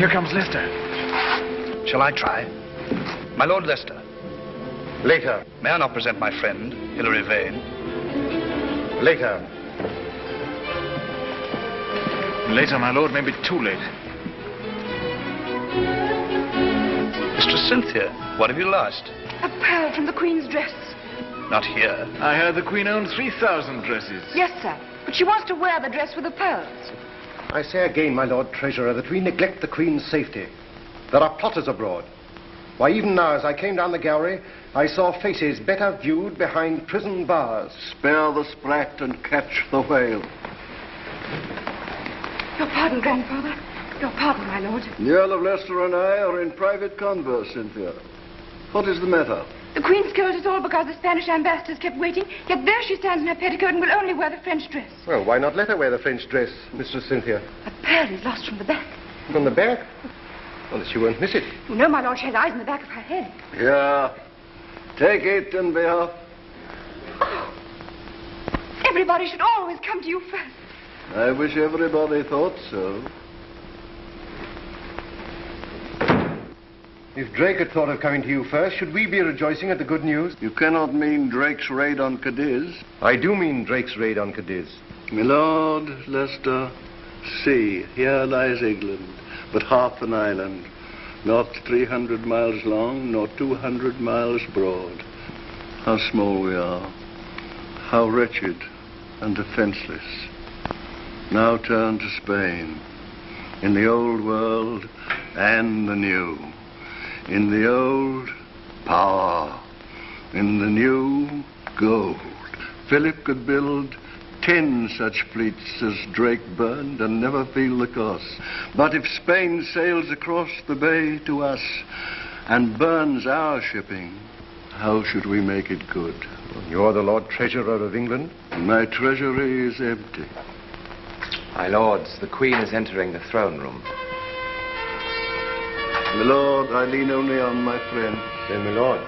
Here comes Leicester. Shall I try? My Lord Leicester. Later. May I not present my friend, Hilary Vane? Later. Later, my lord, may be too late. Mistress Cynthia, what have you lost? A pearl from the Queen's dress. Not here. I heard the Queen owned 3,000 dresses. Yes, sir. But she wants to wear the dress with the pearls. I say again, my Lord Treasurer, that we neglect the Queen's safety. There are plotters abroad. Why, even now, as I came down the gallery, I saw faces better viewed behind prison bars. Spare the sprat and catch the whale. Your pardon, grandfather. Your pardon, my lord. The Earl of Leicester and I are in private converse, Cynthia. What is the matter? The Queen scolded us all because the Spanish ambassadors kept waiting, yet there she stands in her petticoat and will only wear the French dress. Well, why not let her wear the French dress, Mistress Cynthia? A pearl is lost from the back. From the back? Well, she won't miss it. You know, my lord, she has eyes in the back of her head. Yeah. Take it and be off. Oh. Everybody should always come to you first. I wish everybody thought so. If Drake had thought of coming to you first, should we be rejoicing at the good news? You cannot mean Drake's raid on Cadiz. I do mean Drake's raid on Cadiz. My lord, Leicester, see, here lies England, but half an island, not 300 miles long, nor 200 miles broad. How small we are, how wretched and defenseless. Now turn to Spain, in the old world and the new. In the old, power. In the new, gold. Philip could build 10 such fleets as Drake burned and never feel the cost. But if Spain sails across the bay to us and burns our shipping, how should we make it good? You're the Lord Treasurer of England? My treasury is empty. My lords, the Queen is entering the throne room. My lord, I lean only on my friend. Then, my lord.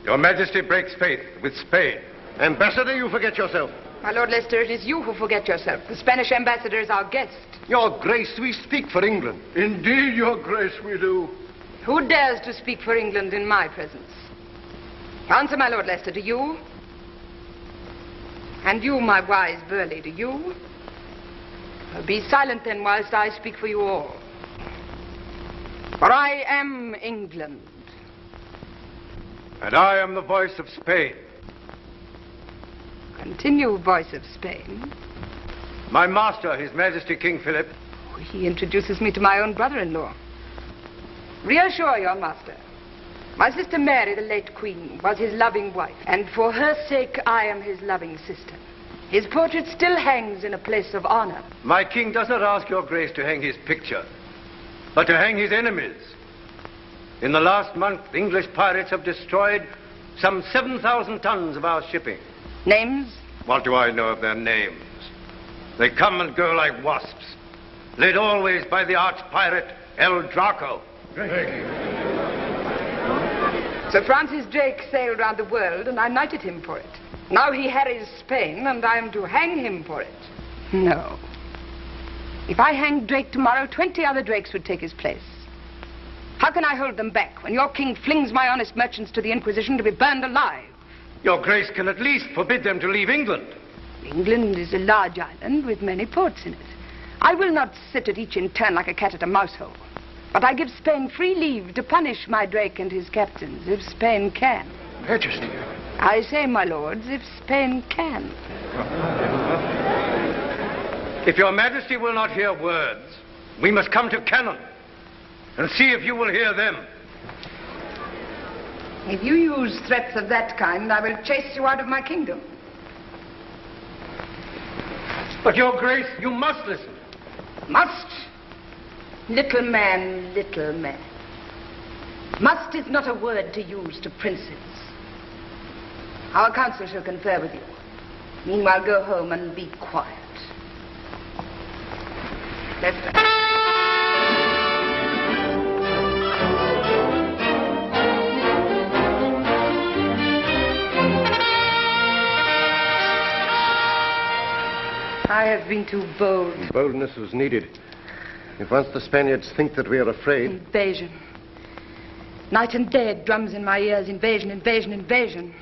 Your Majesty breaks faith with Spain. Ambassador, you forget yourself. My Lord Leicester, it is you who forget yourself. The Spanish ambassador is our guest. Your Grace, we speak for England. Indeed, your grace, we do. Who dares to speak for England in my presence? Answer, my Lord Leicester, do you? And you, my wise Burleigh, do you? Be silent then whilst I speak for you all. For I am England. And I am the voice of Spain. Continue, voice of Spain. My master, His Majesty King Philip. He introduces me to my own brother-in-law. Reassure your master. My sister Mary, the late Queen, was his loving wife, and for her sake I am his loving sister. His portrait still hangs in a place of honor. My king does not ask your grace to hang his picture, but to hang his enemies. In the last month, English pirates have destroyed some 7,000 tons of our shipping. Names? What do I know of their names? They come and go like wasps, led always by the arch-pirate El Draco. Sir Francis Drake sailed round the world, and I knighted him for it. Now he harries Spain, and I am to hang him for it. No. If I hanged Drake tomorrow, 20 other Drakes would take his place. How can I hold them back when your king flings my honest merchants to the Inquisition to be burned alive? Your grace can at least forbid them to leave England. England is a large island with many ports in it. I will not sit at each in turn like a cat at a mouse hole. But I give Spain free leave to punish my Drake and his captains, if Spain can. Majesty. I say, my lords, if Spain can. If your Majesty will not hear words, we must come to cannon and see if you will hear them. If you use threats of that kind, I will chase you out of my kingdom. But, Your Grace, you must listen. Must? Little man, little man. Must is not a word to use to princes. Our council shall confer with you. Meanwhile, go home and be quiet. Leicester. I have been too bold. Boldness was needed. If once the Spaniards think that we are afraid... Invasion. Night and day it drums in my ears. Invasion, invasion, invasion.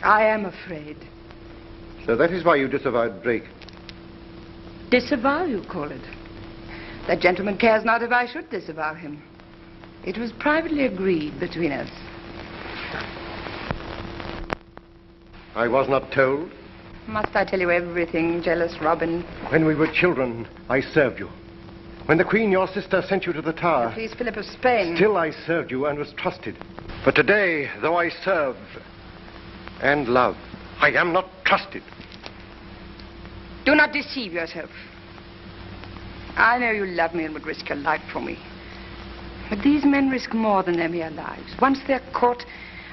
I am afraid. So that is why you disavowed Drake. Disavow, you call it? That gentleman cares not if I should disavow him. It was privately agreed between us. I was not told. Must I tell you everything, jealous Robin? When we were children, I served you. When the Queen, your sister, sent you to the Tower... Please, Philip of Spain. Still I served you and was trusted. But today, though I serve and love, I am not trusted. Do not deceive yourself. I know you love me and would risk your life for me. But these men risk more than their mere lives. Once they're caught,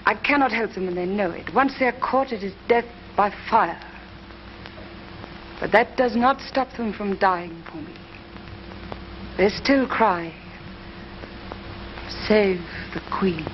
I cannot help them and they know it. Once they're caught, it is death by fire. But that does not stop them from dying for me. They still cry, save the Queen.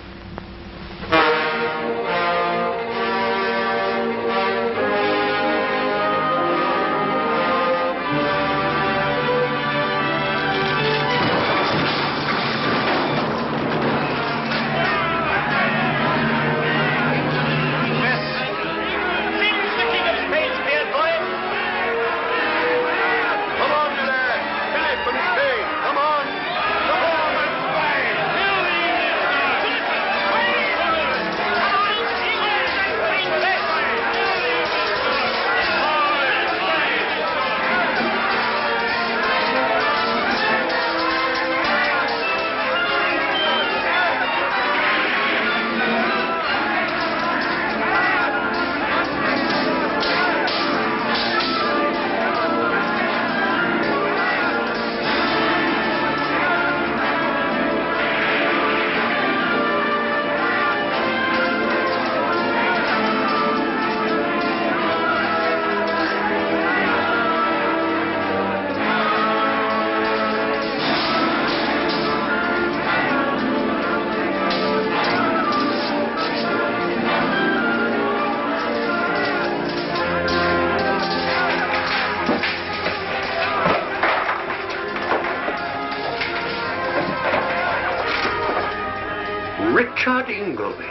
Richard Ingolby.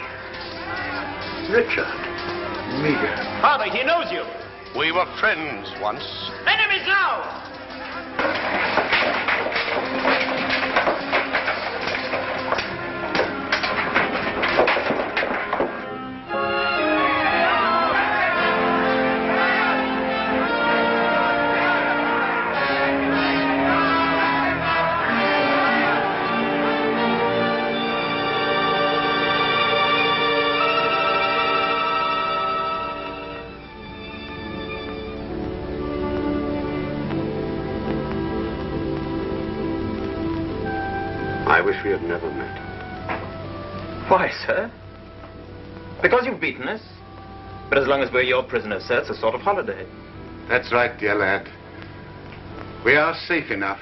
Richard. Meager. Father, he knows you. We were friends once. Enemies now! I wish we had never met. Why, sir? Because you've beaten us. But as long as we're your prisoners, sir, it's a sort of holiday. That's right, dear lad. We are safe enough.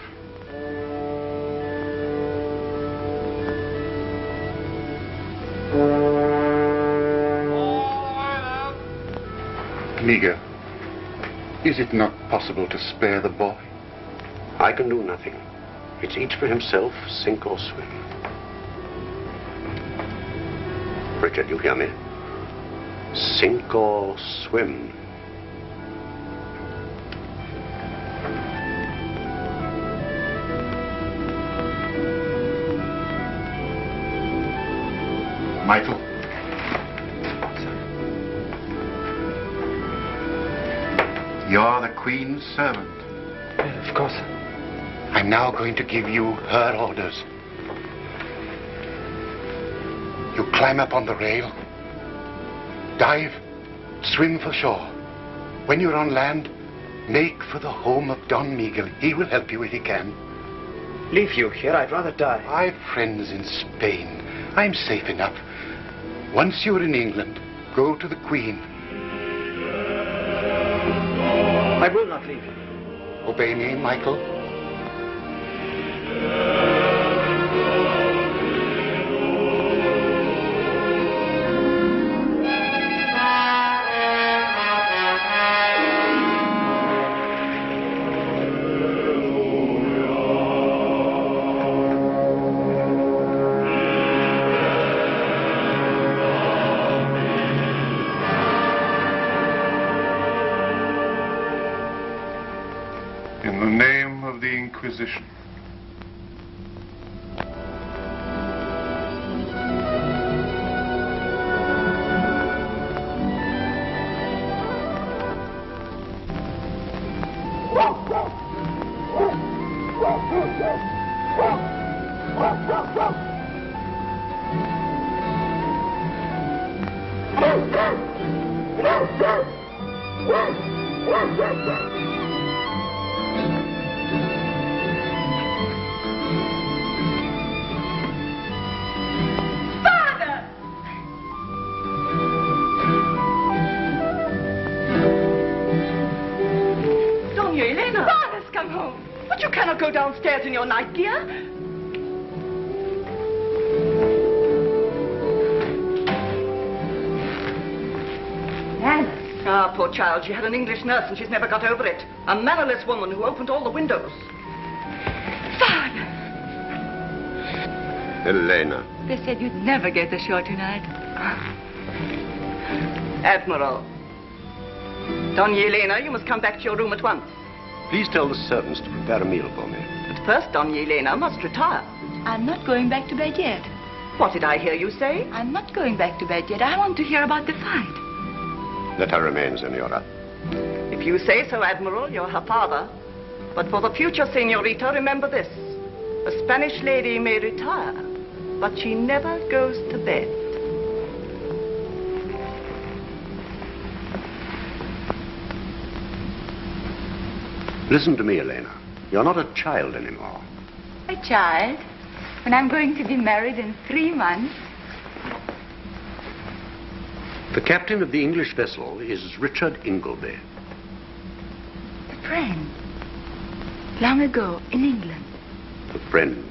Meager, is it not possible to spare the boy? I can do nothing. It's each for himself, sink or swim. Richard, you hear me? Sink or swim. Michael. You're the Queen's servant. Yeah, of course. I'm now going to give you her orders. You climb up on the rail, dive, swim for shore. When you're on land, make for the home of Don Miguel. He will help you if he can. Leave you here, I'd rather die. I've friends in Spain. I'm safe enough. Once you're in England, go to the Queen. I will not leave you. Obey me, Michael. In the name of the Inquisition. Go downstairs in your night gear. Anna. Ah, poor child. She had an English nurse and she's never got over it. A mannerless woman who opened all the windows. Father! Elena. They said you'd never get ashore tonight. Admiral. Donna Elena, you must come back to your room at once. Please tell the servants to prepare a meal for me. But first, Donna Elena must retire. I'm not going back to bed yet. What did I hear you say? I'm not going back to bed yet. I want to hear about the fight. Let her remain, Senora. If you say so, Admiral, you're her father. But for the future, Senorita, remember this. A Spanish lady may retire, but she never goes to bed. Listen to me, Elena. You're not a child anymore. A child? When I'm going to be married in 3 months? The captain of the English vessel is Richard Ingolby. A friend. Long ago, in England. A friend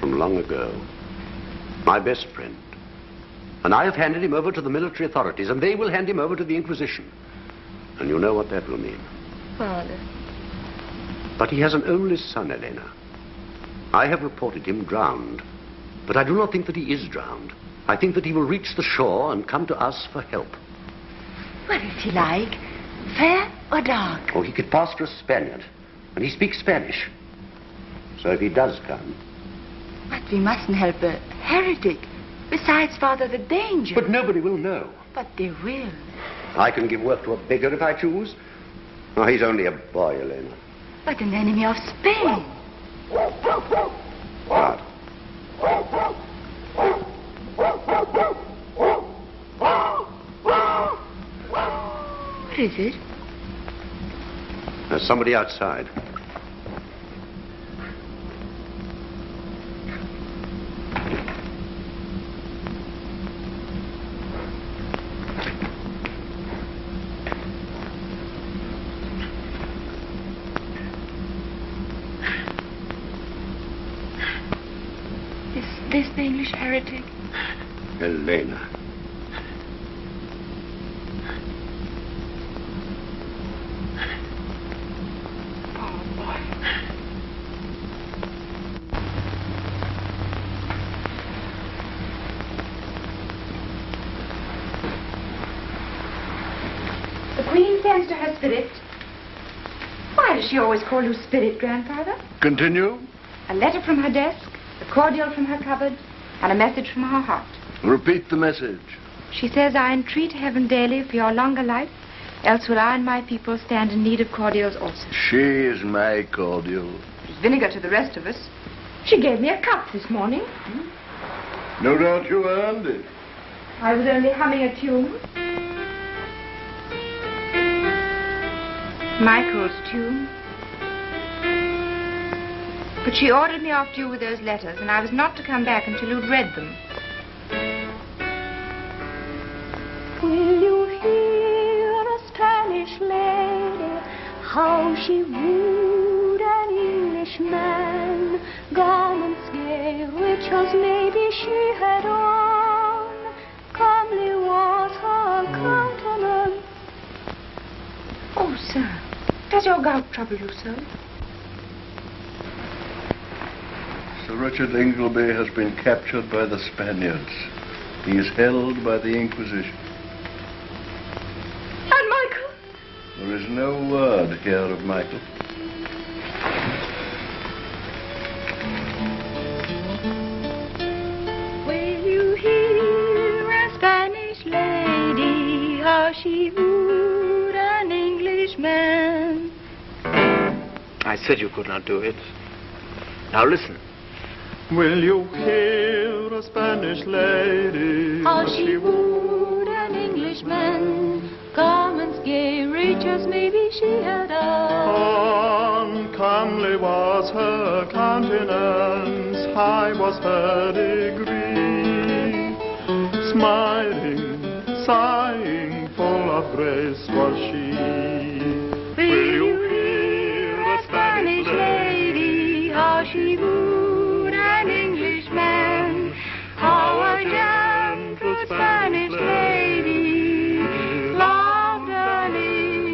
from long ago. My best friend. And I have handed him over to the military authorities, and they will hand him over to the Inquisition. And you know what that will mean. Father. But he has an only son, Elena. I have reported him drowned. But I do not think that he is drowned. I think that he will reach the shore and come to us for help. What is he like? Fair or dark? Oh, he could pass for a Spaniard. And he speaks Spanish. So if he does come... But we mustn't help a heretic. Besides, Father, the danger... But nobody will know. But they will. I can give work to a beggar if I choose. Oh, he's only a boy, Elena. But an enemy of Spain. What? What is it? There's somebody outside. Is this the English heretic? Elena. The Queen sends to her spirit. Why does she always call you spirit, Grandfather? Continue. A letter from her desk, a cordial from her cupboard, and a message from her heart. Repeat the message. She says, I entreat heaven daily for your longer life, else will I and my people stand in need of cordials also. She is my cordial. There's vinegar to the rest of us. She gave me a cup this morning. No doubt you earned it. I was only humming a tune. Michael's tune. But she ordered me off to you with those letters, and I was not to come back until you'd read them. Will you hear a Spanish lady, how she wooed an Englishman? Garments gay, rich as maybe she had on, comely was her countenance. Oh, sir, does your gout trouble you so? Sir Richard Ingolby has been captured by the Spaniards. He is held by the Inquisition. And Michael? There is no word here of Michael. Will you hear a Spanish lady, how she wooed an Englishman? I said you could not do it. Now listen. Will you hear a Spanish lady, how she wooed an Englishman? Garments gay, riches maybe she had on. Comely was her countenance, high was her degree. Smiling, sighing, full of grace was she. Will you hear a Spanish lady, how she wooed an Englishman? How a gentle Spanish lady loved an Englishman.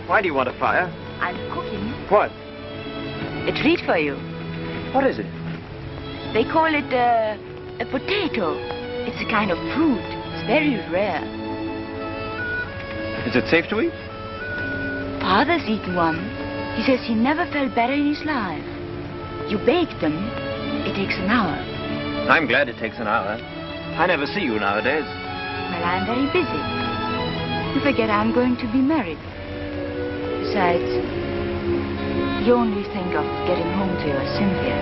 Why do you want a fire? I'm cooking What? a treat for you. What is it? They call it a potato. It's a kind of fruit. It's very rare. Is it safe to eat? Father's eaten one. He says he never felt better in his life. You bake them. It takes an hour. I'm glad it takes an hour. I never see you nowadays. Well, I'm very busy. You forget I'm going to be married. Besides, you only think of getting home to your Cynthia.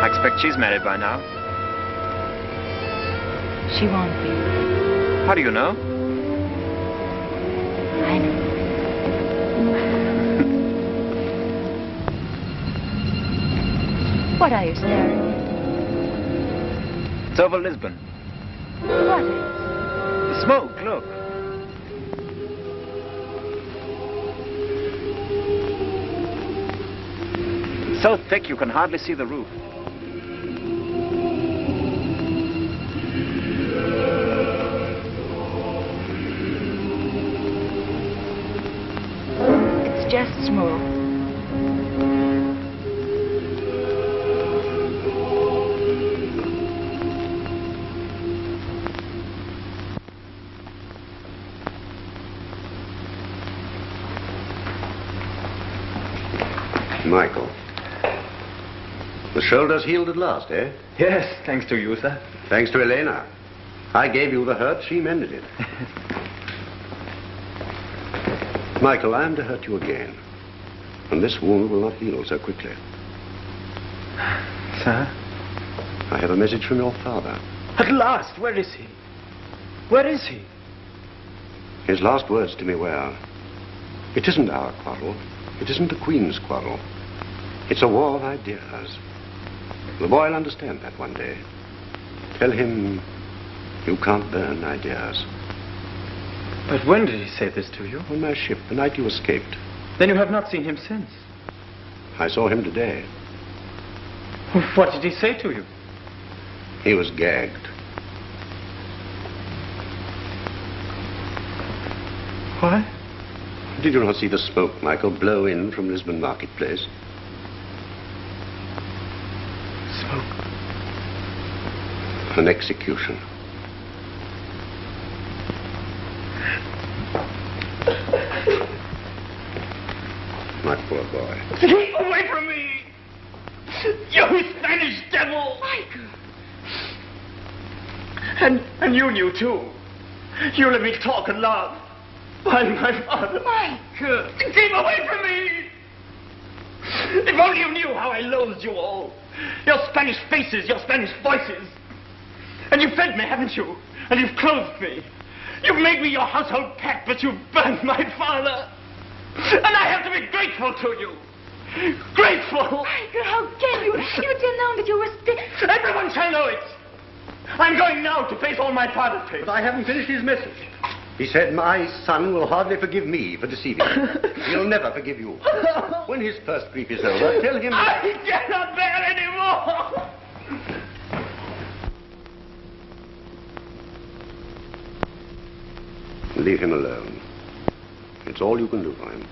I expect she's married by now. She won't be. How do you know? I know. What are you staring at? It's over Lisbon. What is? The smoke, look. It's so thick you can hardly see the roof. It's just smoke. Michael. The shoulder's healed at last, eh? Yes, thanks to you, sir. Thanks to Elena. I gave you the hurt, she mended it. Michael, I am to hurt you again. And this wound will not heal so quickly. Sir? I have a message from your father. At last, where is he? Where is he? His last words to me were, it isn't our quarrel. It isn't the Queen's quarrel. It's a war of ideas. The boy will understand that one day. Tell him you can't burn ideas. But when did he say this to you? On my ship, the night you escaped. Then you have not seen him since. I saw him today. What did he say to you? He was gagged. What? Did you not see the smoke, Michael, blow in from Lisbon marketplace? Smoke? An execution. My poor boy. Away from me! You Spanish devil! Michael! And you knew too. You let me talk and laugh. Find my father. Michael! Keep away from me! If only you knew how I loathed you all. Your Spanish faces, your Spanish voices. And you've fed me, haven't you? And you've clothed me. You've made me your household pet, but you've burnt my father. And I have to be grateful to you. Grateful! Michael, how can you? You didn't know that you were still... Everyone shall know it. I'm going now to face all my father's face. But I haven't finished his message. He said, my son will hardly forgive me for deceiving him. He'll never forgive you. When his first grief is over, tell him... I cannot bear any more! Leave him alone. It's all you can do for him.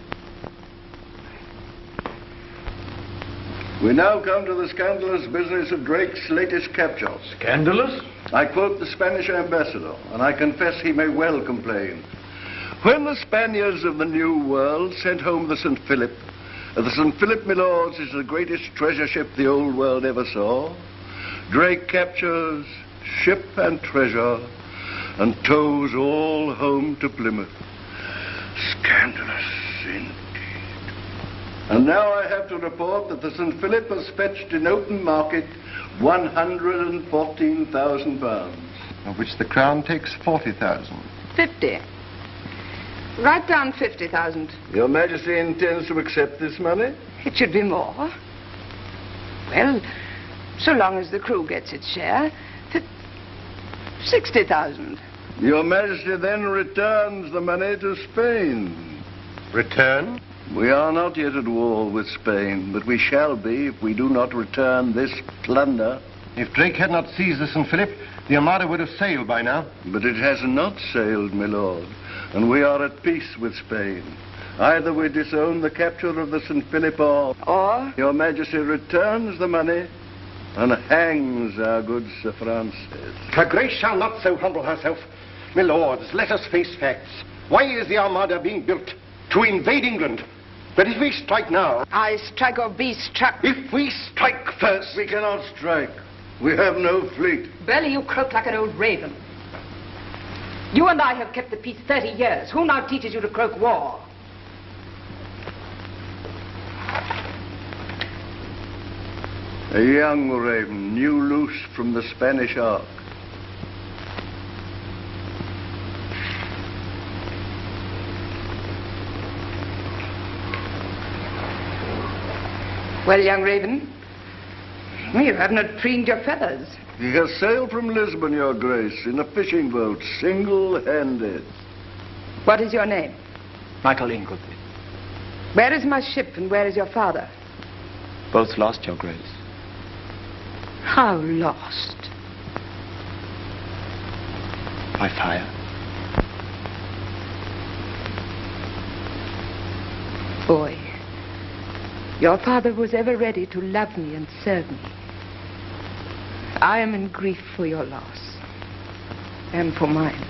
We now come to the scandalous business of Drake's latest capture. Scandalous? I quote the Spanish ambassador, and I confess he may well complain. When the Spaniards of the New World sent home the St. Philip, my lords, is the greatest treasure ship the old world ever saw. Drake captures ship and treasure and tows all home to Plymouth. Scandalous indeed. And now I have to report that the St. Philip has fetched in open market £114,000. Of which the Crown takes 40,000. 50. Write down 50,000. Your Majesty intends to accept this money? It should be more. Well, so long as the crew gets its share, 60,000. Your Majesty then returns the money to Spain. Return? We are not yet at war with Spain, but we shall be if we do not return this plunder. If Drake had not seized the St. Philip, the Armada would have sailed by now. But it has not sailed, my lord, and we are at peace with Spain. Either we disown the capture of the St. Philip or Your Majesty returns the money and hangs our good Sir Francis. Her Grace shall not so humble herself. My lords, let us face facts. Why is the Armada being built? To invade England. But if we strike now... I strike or be struck. If we strike first... We cannot strike. We have no fleet. Burleigh, you croak like an old raven. You and I have kept the peace 30 years. Who now teaches you to croak war? A young raven, new loose from the Spanish ark. Well, young raven, you have not preened your feathers. He has sailed from Lisbon, Your Grace, in a fishing boat, single-handed. What is your name? Michael Ingolby. Where is my ship and where is your father? Both lost, Your Grace. How lost? By fire. Boy, your father was ever ready to love me and serve me. I am in grief for your loss and for mine.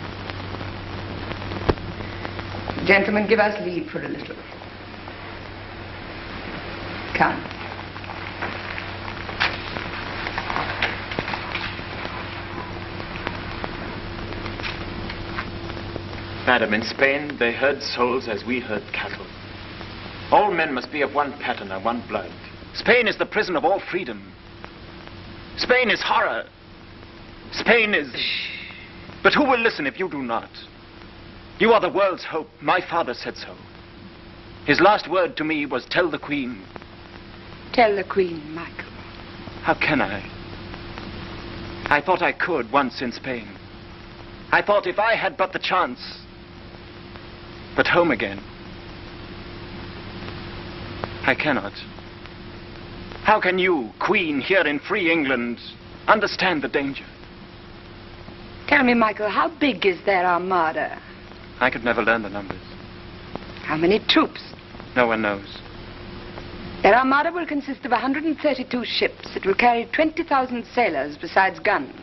Gentlemen, give us leave for a little. Come. Madam, in Spain, they herd souls as we herd cattle. All men must be of one pattern and one blood. Spain is the prison of all freedom. Spain is horror. Spain is... But who will listen if you do not? You are the world's hope. My father said so. His last word to me was, tell the Queen. Tell the Queen, Michael. How can I? I thought I could once in Spain. I thought if I had but the chance. But home again. I cannot. How can you, Queen, here in free England, understand the danger? Tell me, Michael, how big is their armada? I could never learn the numbers. How many troops? No one knows. Their armada will consist of 132 ships. It will carry 20,000 sailors besides guns.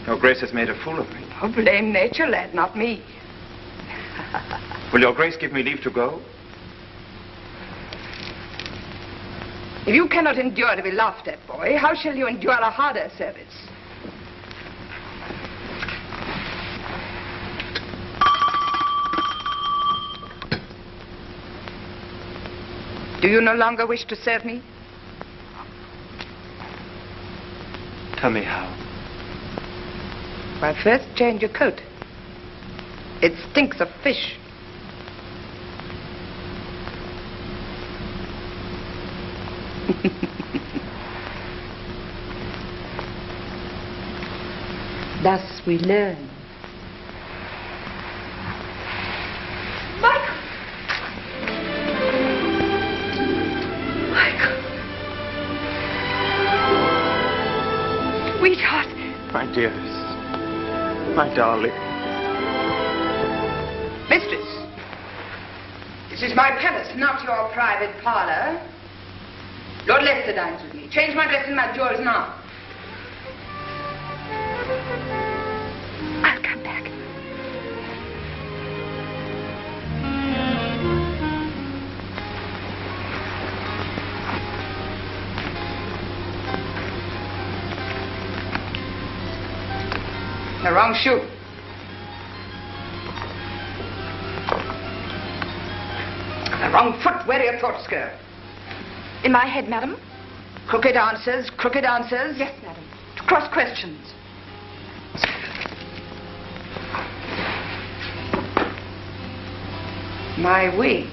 Your Grace has made a fool of me. Oh, blame nature, lad, not me. Will your Grace give me leave to go? If you cannot endure to be laughed at, boy, how shall you endure a harder service? Do you no longer wish to serve me? Tell me how. Well, first change your coat. It stinks of fish. Thus we learn. Michael! Michael! Sweetheart! My dearest. My darling. Mistress, this is my palace, not your private parlor. Lord Leicester dines with me. Change my dress and my jewels now. I'll come back. The wrong shoe. The wrong foot. Where are your thoughts go? In my head, madam? Crooked answers, crooked answers. Yes, madam. To cross questions. My wig.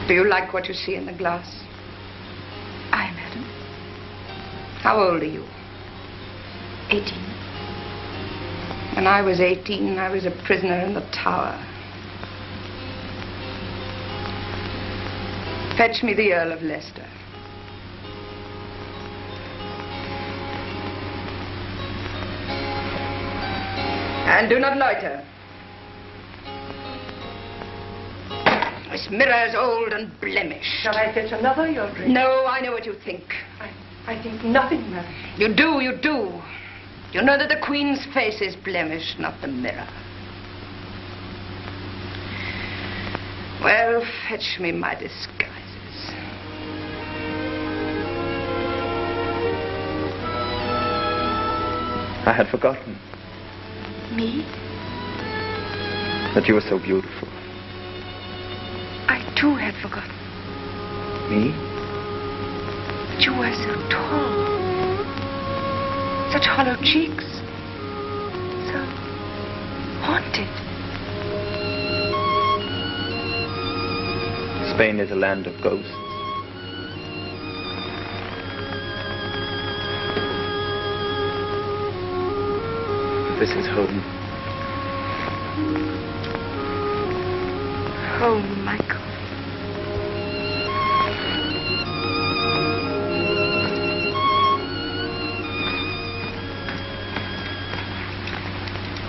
Do you like what you see in the glass? Aye, madam. How old are you? 18. When I was 18, I was a prisoner in the tower. Fetch me the Earl of Leicester. And do not loiter. This mirror is old and blemished. Shall I fetch another, your grace? No, I know what you think. I think nothing, madam. You do, you do. You know that the Queen's face is blemished, not the mirror. Well, fetch me my disguises. I had forgotten Me? that you were so beautiful. I too had forgotten. Me? But you were so tall. Such hollow cheeks. So haunted. Spain is a land of ghosts. This is home. Home, Michael.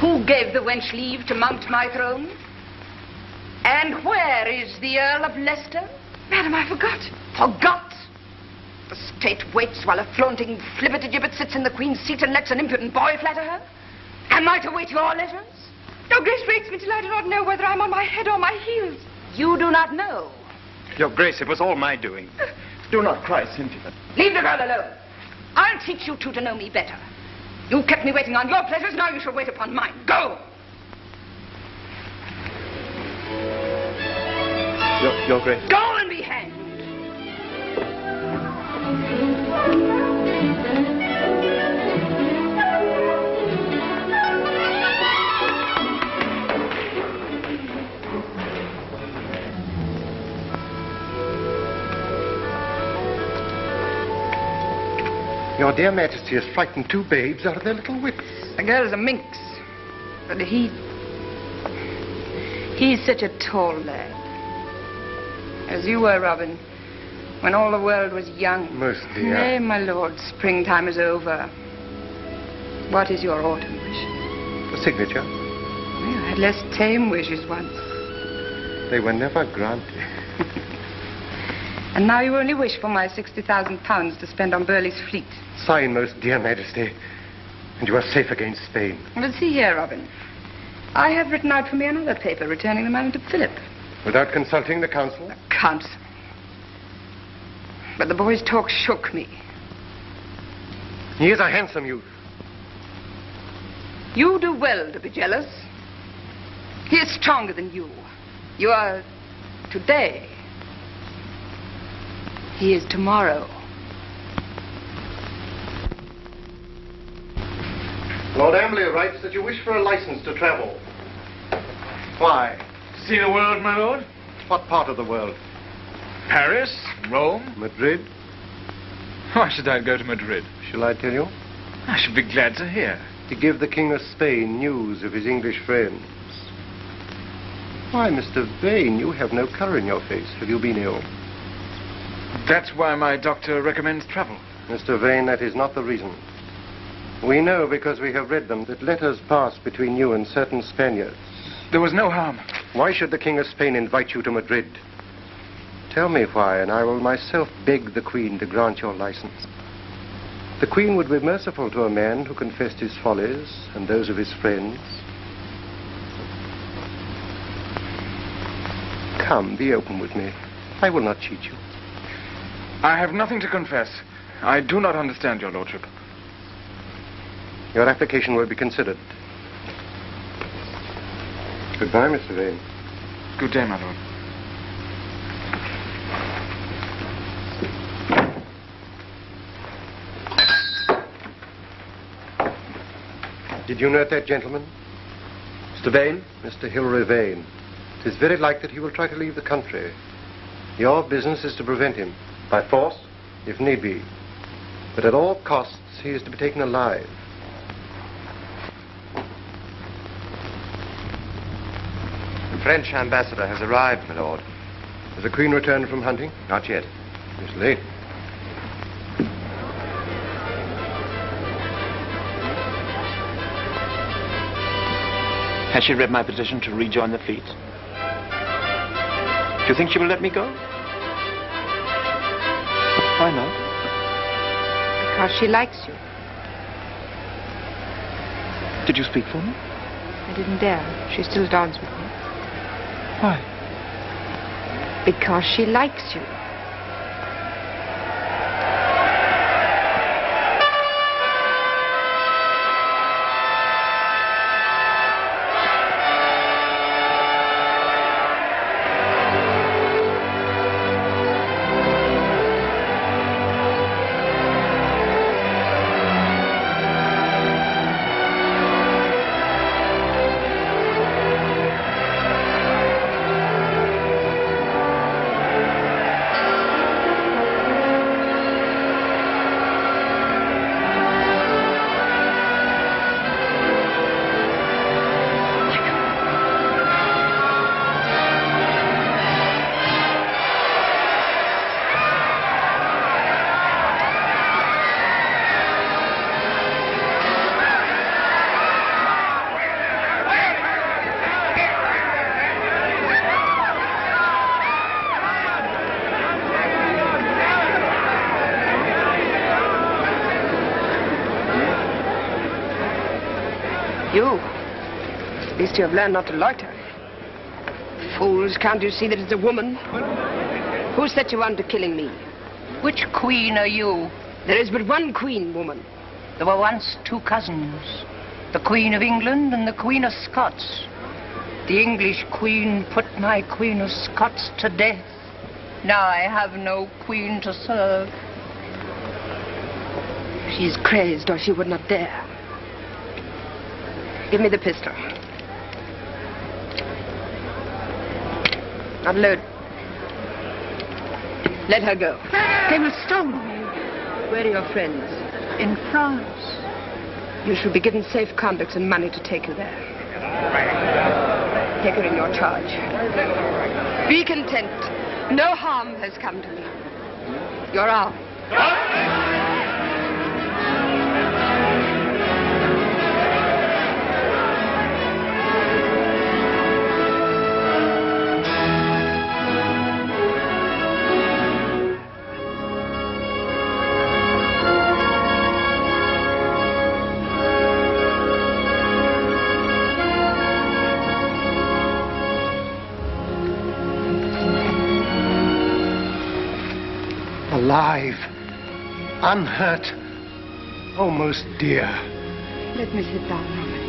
Who gave the wench leave to mount my throne? And where is the Earl of Leicester? Madam, I forgot. Forgot? The state waits while a flaunting flibbertigibbet sits in the Queen's seat and lets an impudent boy flatter her? Am I to wait your letters? Your Grace waits me till I do not know whether I'm on my head or my heels. You do not know. Your Grace, it was all my doing. Do not cry, Cynthia. Leave the girl alone. I'll teach you two to know me better. You kept me waiting on your pleasures, now you shall wait upon mine. Go! Your Grace. Go and be hanged! Your dear Majesty has frightened two babes out of their little wits. The girl's a minx. But he's such a tall lad. As you were, Robin, when all the world was young. Most dear. Nay, my lord, springtime is over. What is your autumn wish? A signature. Well, I had less tame wishes once. They were never granted. And now you only wish for my £60,000 to spend on Burleigh's fleet. Sign, most dear Majesty, and you are safe against Spain. But see here, Robin. I have written out for me another paper returning the money to Philip. Without consulting the council? The council. But the boy's talk shook me. He is a handsome youth. You do well to be jealous. He is stronger than you. You are today. He is tomorrow. Lord Amberley writes that you wish for a license to travel. Why? See the world, my lord? What part of the world? Paris, Rome. Madrid? Why should I go to Madrid? Shall I tell you? I should be glad to hear. To give the King of Spain news of his English friends. Why, Mr. Vane, you have no colour in your face. Have you been ill? That's why my doctor recommends travel. Mr. Vane, that is not the reason. We know, because we have read them, that letters passed between you and certain Spaniards. There was no harm. Why should the King of Spain invite you to Madrid? Tell me why, and I will myself beg the Queen to grant your license. The Queen would be merciful to a man who confessed his follies and those of his friends. Come, be open with me. I will not cheat you. I have nothing to confess. I do not understand your lordship. Your application will be considered. Goodbye, Mr. Vane. Good day, my lord. Did you note that gentleman? Mr. Vane? Mr. Hilary Vane. It is very likely that he will try to leave the country. Your business is to prevent him. By force? If need be. But at all costs, he is to be taken alive. The French ambassador has arrived, my lord. Has the Queen returned from hunting? Not yet. Miss Leigh. Has she read my petition to rejoin the fleet? Do you think she will let me go? Why not? Because she likes you. Did you speak for me? I didn't dare. She still dawdles with me. Why? Because she likes you. You? At least you have learned not to loiter. Fools, can't you see that it's a woman? Who set you on to killing me? Which queen are you? There is but one queen, woman. There were once two cousins, the Queen of England and the Queen of Scots. The English queen put my Queen of Scots to death. Now I have no queen to serve. She's crazed, or she would not dare. Give me the pistol. Unload. Let her go. They will stone me. Where are your friends? In France. You shall be given safe conducts and money to take you there. Take her in your charge. Be content. No harm has come to me. Your arm. unhurt, almost dear. Let me sit down, Robin.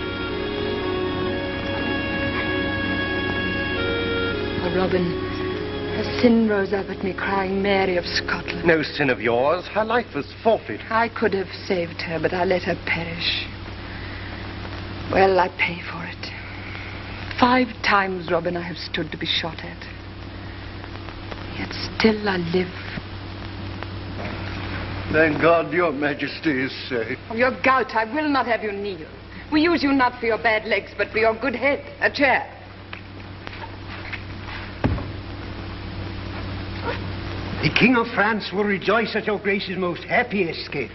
Oh, Robin, a sin rose up at me crying Mary of Scotland. No sin of yours. Her life was forfeit. I could have saved her, but I let her perish. Well, I pay for it. 5 times, Robin, I have stood to be shot at. Yet still I live. Thank God your Majesty is safe. Of your gout, I will not have you kneel. We use you not for your bad legs, but for your good head. A chair. The King of France will rejoice at your Grace's most happy escape.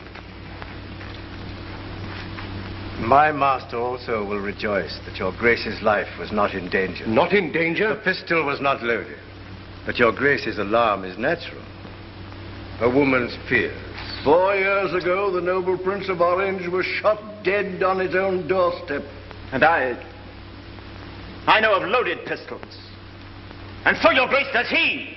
My master also will rejoice that your Grace's life was not in danger. Not in danger? The pistol was not loaded. But your Grace's alarm is natural. A woman's fears. 4 years ago, the noble Prince of Orange was shot dead on his own doorstep. And I know of loaded pistols. And so your Grace does he.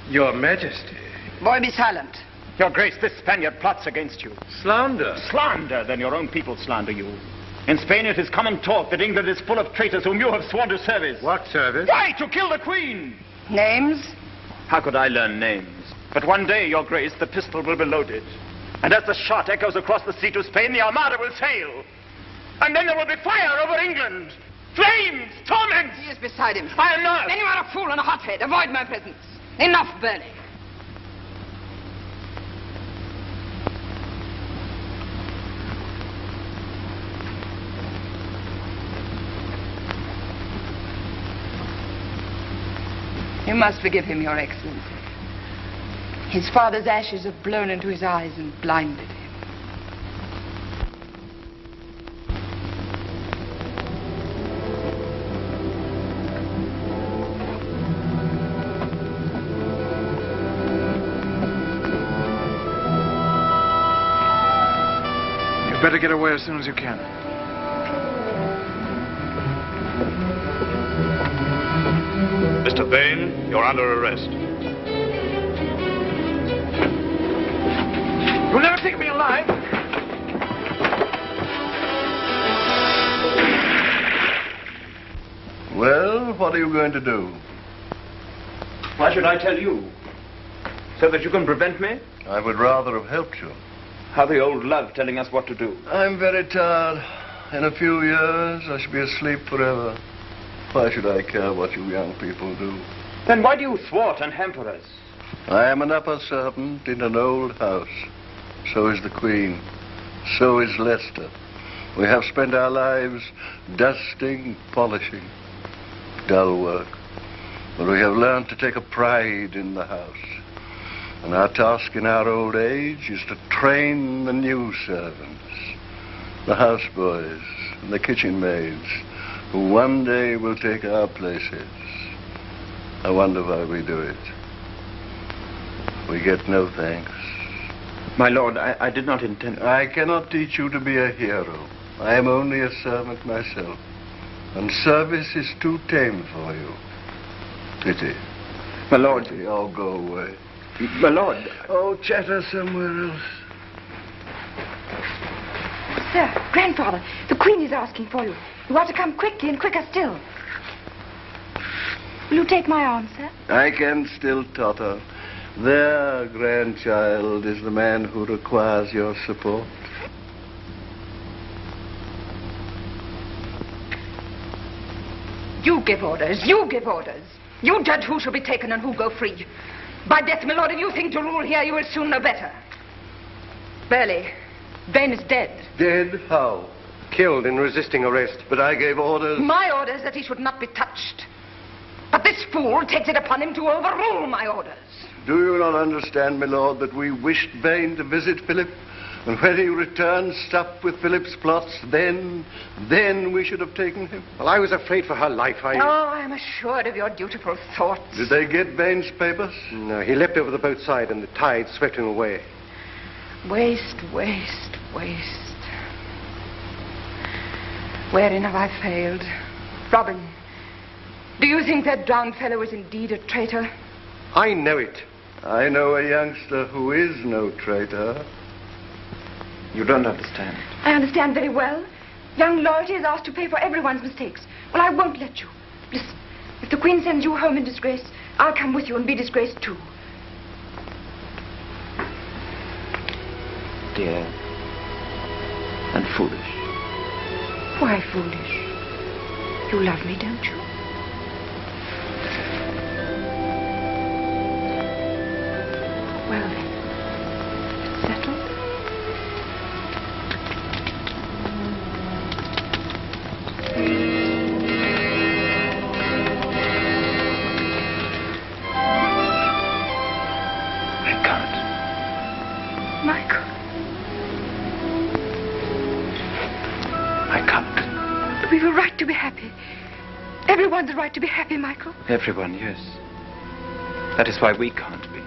Your Majesty. Boy, be silent. Your Grace, this Spaniard plots against you. Slander. Slander, then your own people slander you. In Spain it is common talk that England is full of traitors whom you have sworn to service. What service? Why, to kill the Queen! Names? How could I learn names? But one day, your Grace, the pistol will be loaded. And as the shot echoes across the sea to Spain, the Armada will sail. And then there will be fire over England. Flames, torments. He is beside himself. I am not. Then you are a fool and a hothead. Avoid my presence. Enough, Burleigh. You must forgive him, Your Excellency. His father's ashes have blown into his eyes and blinded him. You'd better get away as soon as you can. Mr. Vane, you're under arrest. You'll never take me alive. Well, what are you going to do? Why should I tell you? So that you can prevent me? I would rather have helped you. How the old love telling us what to do. I'm very tired. In a few years, I shall be asleep forever. Why should I care what you young people do? Then why do you thwart and hamper us? I am an upper servant in an old house. So is the Queen. So is Leicester. We have spent our lives dusting, polishing. Dull work. But we have learned to take a pride in the house. And our task in our old age is to train the new servants, the houseboys and the kitchen maids, who one day will take our places. I wonder why we do it. We get no thanks. My lord, I did not intend... I cannot teach you to be a hero. I am only a servant myself. And service is too tame for you. Pity. My lord... Pity. Oh, go away. My lord... Oh, chatter somewhere else. Sir, grandfather, the Queen is asking for you. You ought to come quickly and quicker still. Will you take my arm, sir? I can still totter. There, grandchild, is the man who requires your support. You give orders. You give orders. You judge who shall be taken and who go free. By death, my lord, if you think to rule here, you will soon know better. Burleigh, Vane is dead. Dead? How? Killed in resisting arrest. But I gave orders. My orders that he should not be touched. But this fool takes it upon him to overrule my orders. Do you not understand, my lord, that we wished Vane to visit Philip? And when he returned, stuffed with Philip's plots, then we should have taken him. Well, I was afraid for her life. Oh, I am assured of your dutiful thoughts. Did they get Vane's papers? No, he leapt over the boat's side and the tide swept him away. Waste, waste, waste. Wherein have I failed? Robin, do you think that drowned fellow is indeed a traitor? I know it. I know a youngster who is no traitor. You don't understand. I understand very well. Young loyalty is asked to pay for everyone's mistakes. Well, I won't let you. Listen, if the Queen sends you home in disgrace, I'll come with you and be disgraced too. Dear. And foolish. Why foolish? You love me, don't you? Well then, it's settled. I can't. Michael. I can't. We've a right to be happy. Everyone's a right to be happy, Michael. Everyone, yes. That is why we can't be.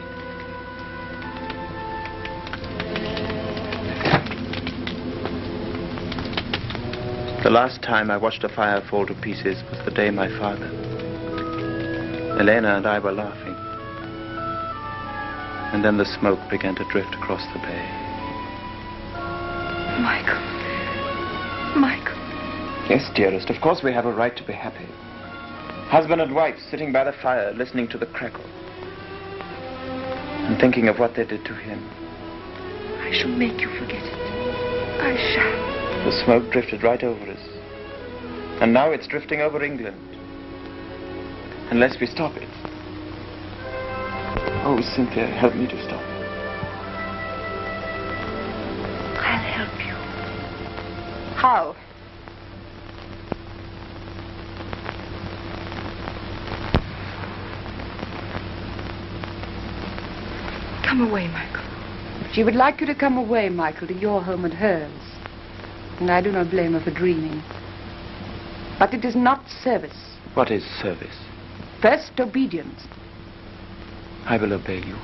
The last time I watched a fire fall to pieces was the day my father, Elena and I were laughing. And then the smoke began to drift across the bay. Michael. Michael. Yes, dearest, of course we have a right to be happy. Husband and wife sitting by the fire, listening to the crackle. And thinking of what they did to him. I shall make you forget it. I shall. The smoke drifted right over us. And now it's drifting over England. Unless we stop it. Oh, Cynthia, help me to stop it. I'll help you. How? Come away, Michael. She would like you to come away, Michael, to your home and hers. And I do not blame her for dreaming. But it is not service. What is service? First, obedience. I will obey you.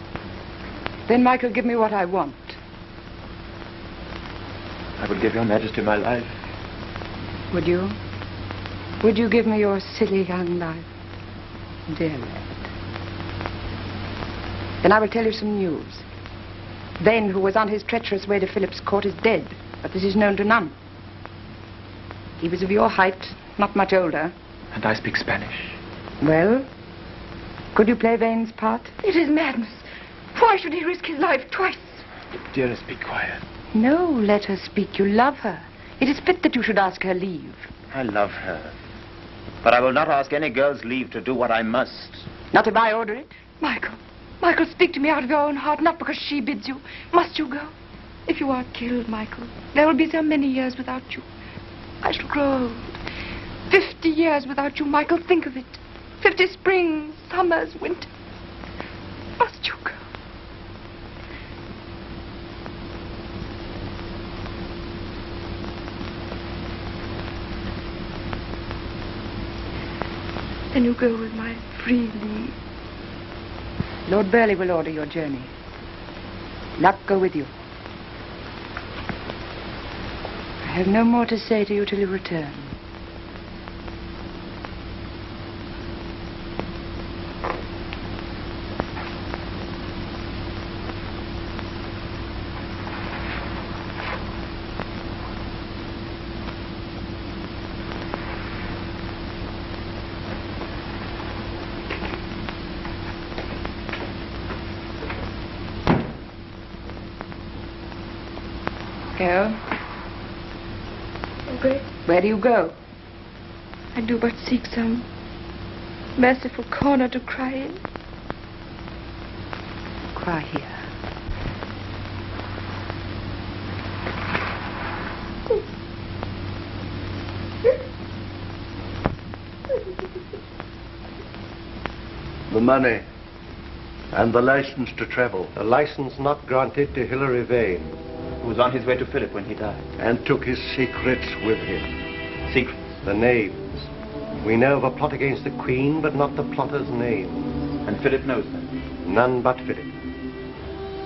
Then, Michael, give me what I want. I will give your Majesty my life. Would you? Would you give me your silly young life? Dear lad. Then I will tell you some news. Vane, who was on his treacherous way to Philip's court, is dead. But this is known to none. He was of your height, not much older. And I speak Spanish. Well, could you play Vane's part? It is madness. Why should he risk his life twice? Dearest, be quiet. No, let her speak. You love her. It is fit that you should ask her leave. I love her. But I will not ask any girl's leave to do what I must. Not if I order it. Michael. Michael, speak to me out of your own heart, not because she bids you. Must you go? If you are killed, Michael, there will be so many years without you. I shall grow old. 50 years without you, Michael. Think of it. 50 springs, summers, winter. Must you go? Then you go with my free leave. Lord Burleigh will order your journey. Luck go with you. I have no more to say to you till you return. Go. Okay. Where do you go? I do but seek some merciful corner to cry in. Cry here. The money and the license to travel. A license not granted to Hilary Vane, who was on his way to Philip when he died. And took his secrets with him. Secrets? The names. We know of a plot against the Queen, but not the plotter's name. And Philip knows them? None but Philip.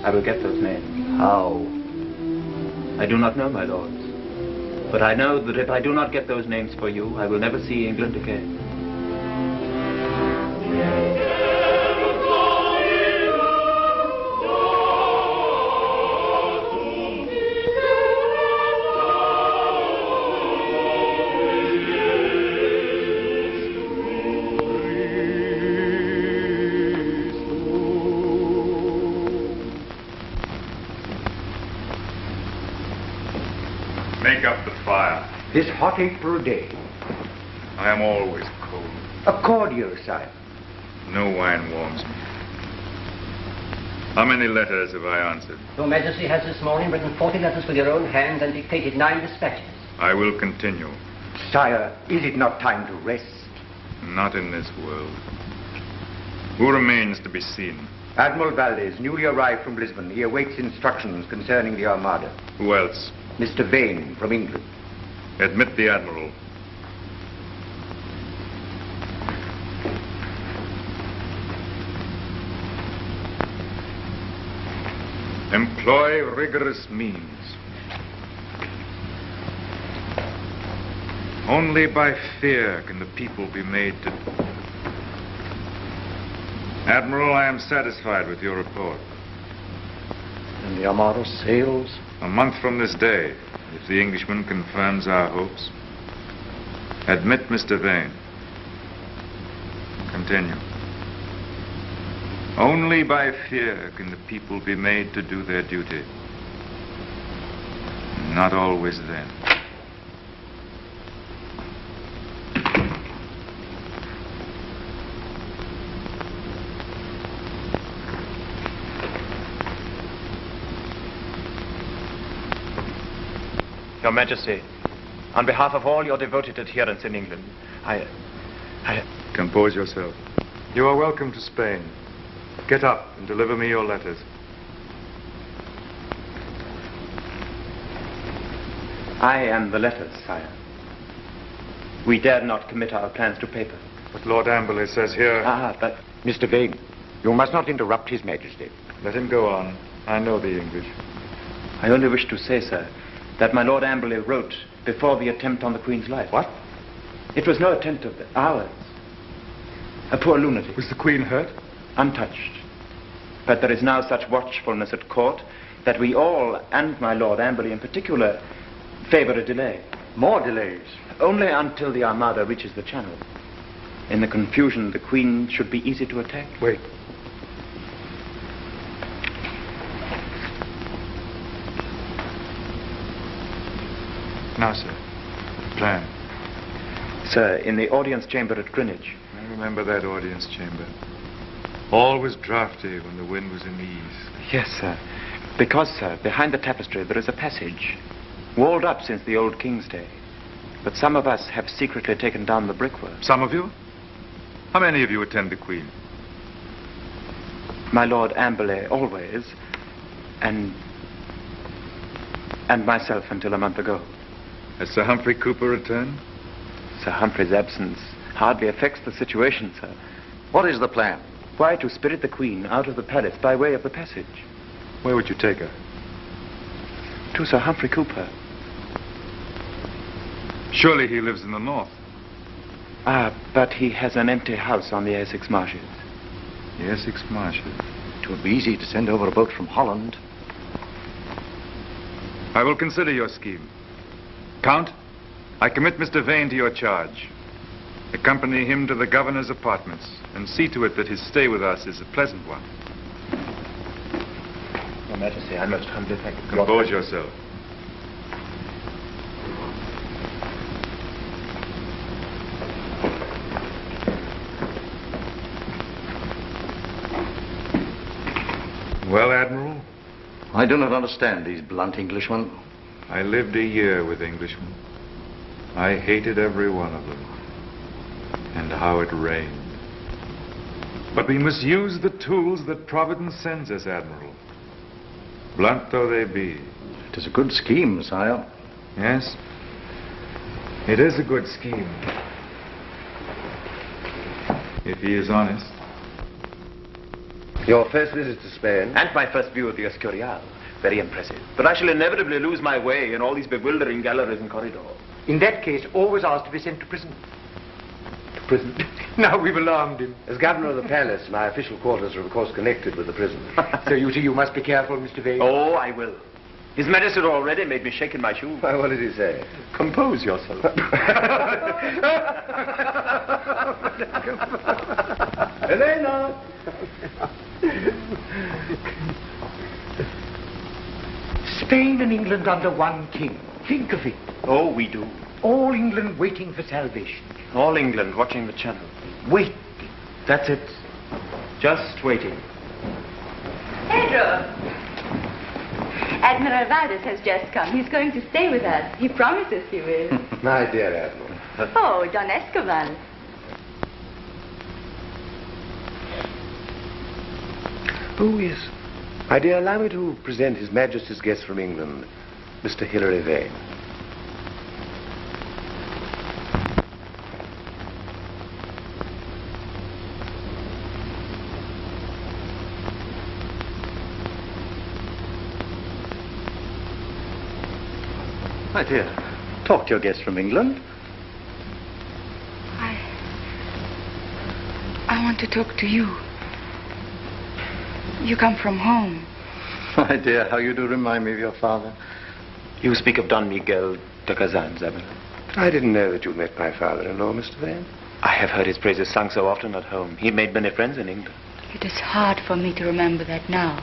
I will get those names. How? I do not know, my lords. But I know that if I do not get those names for you, I will never see England again. Make up the fire. This hot April day. I am always cold. A cordial, sire. No wine warms me. How many letters have I answered? Your Majesty has this morning written 40 letters with your own hands and dictated 9 dispatches. I will continue. Sire, is it not time to rest? Not in this world. Who remains to be seen? Admiral Valdez, newly arrived from Lisbon. He awaits instructions concerning the Armada. Who else? Mr. Vane, from England. Admit the Admiral. Employ rigorous means. Only by fear can the people be made to... Admiral, I am satisfied with your report. And the Armada sails? A month from this day, if the Englishman confirms our hopes. Admit Mr. Vane. Continue. Only by fear can the people be made to do their duty. Not always then. Your Majesty, on behalf of all your devoted adherents in England, I... Compose yourself. You are welcome to Spain. Get up and deliver me your letters. I am the letters, sire. We dared not commit our plans to paper. But Lord Amberley says here... but... Mr. Vane, you must not interrupt His Majesty. Let him go on. I know the English. I only wish to say, sir, that my Lord Amberley wrote before the attempt on the Queen's life. What? It was no attempt of ours. A poor lunatic. Was the Queen hurt? Untouched. But there is now such watchfulness at court that we all, and my Lord Amberley in particular, favor a delay. More delays? Only until the Armada reaches the Channel. In the confusion, the Queen should be easy to attack. Wait. Now, sir. Plan. Sir, in the audience chamber at Greenwich. I remember that audience chamber. All was draughty when the wind was in the east. Yes, sir. Because, sir, behind the tapestry there is a passage, walled up since the old King's day. But some of us have secretly taken down the brickwork. Some of you? How many of you attend the Queen? My Lord Amberley, always. And myself until a month ago. Has Sir Humphrey Cooper returned? Sir Humphrey's absence hardly affects the situation, sir. What is the plan? Why, to spirit the Queen out of the palace by way of the passage. Where would you take her? To Sir Humphrey Cooper. Surely he lives in the north. But he has an empty house on the Essex marshes. The Essex marshes? It would be easy to send over a boat from Holland. I will consider your scheme. Count, I commit Mr. Vane to your charge. Accompany him to the governor's apartments and see to it that his stay with us is a pleasant one. Your Majesty, I most humbly thank you. Compose yourself. Well, Admiral? I do not understand these blunt Englishmen. I lived a year with Englishmen. I hated every one of them. And how it rained. But we must use the tools that Providence sends us, Admiral. Blunt though they be. It is a good scheme, sire. Yes, it is a good scheme. If he is honest. Your first visit to Spain? And my first view of the Escurial. Very impressive. But I shall inevitably lose my way in all these bewildering galleries and corridors. In that case, always ask to be sent to prison. To prison? Now we've alarmed him. As governor of the palace, my official quarters are of course connected with the prison. So you see, you must be careful, Mr. Vane. Oh, I will. His Majesty already made me shake in my shoes. Why, what did he say? Compose yourself. Elena! Spain and England under one king. think of it. Oh, we do. All England waiting for salvation. All England watching the channel. Wait. That's it. Just waiting. Pedro! Admiral Valdez has just come. He's going to stay with us. He promises he will. My dear Admiral. Oh, Don Escobar. Oh, yes. My dear, allow me to present His Majesty's guest from England, Mr. Hilary Vane. My dear, talk to your guest from England. I want to talk to you. You come from home. My dear, how you do remind me of your father. You speak of Don Miguel de Kazan, Isabella. I didn't know that you met my father-in-law, Mr. Vane. I have heard his praises sung so often at home. He made many friends in England. It is hard for me to remember that now.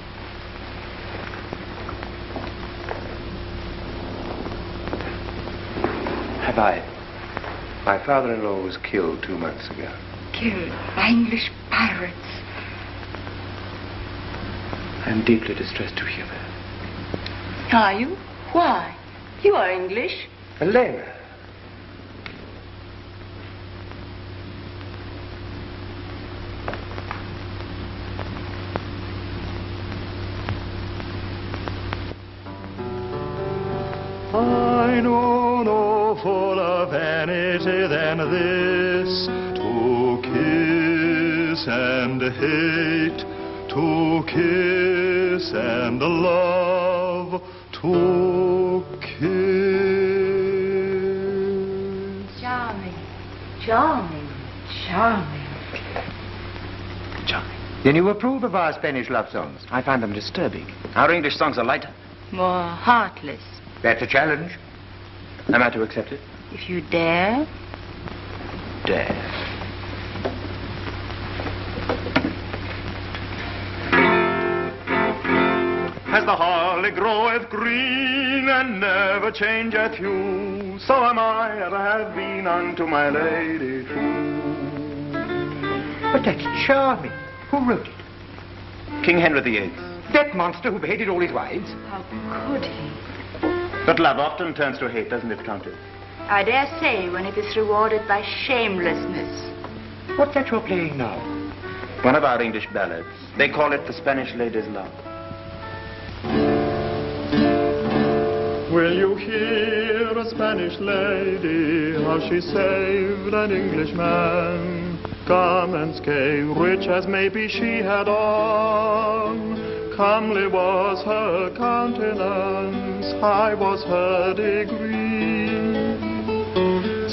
Have I? My father-in-law was killed 2 months ago. Killed by English pirates. I am deeply distressed to hear that. Are you? Why? You are English. Elena. I know no fuller vanity than this, to kiss and hate, to kiss and love, to kiss. Charming, charming, charming. Charming. Then you approve of our Spanish love songs? I find them disturbing. Our English songs are lighter. More heartless. That's a challenge. Am I to accept it? If you dare. Dare. As the holly groweth green and never changeth hue, so am I ever have been unto my lady true. But that's charming. Who wrote it? King Henry VIII. That monster who beheaded all his wives? How could he? But love often turns to hate, doesn't it, Countess? I dare say when it is rewarded by shamelessness. What's that you're playing now? One of our English ballads. They call it The Spanish Lady's Love. Will you hear a Spanish lady, how she saved an Englishman? Garments gay, rich as maybe she had on. Comely was her countenance, high was her degree.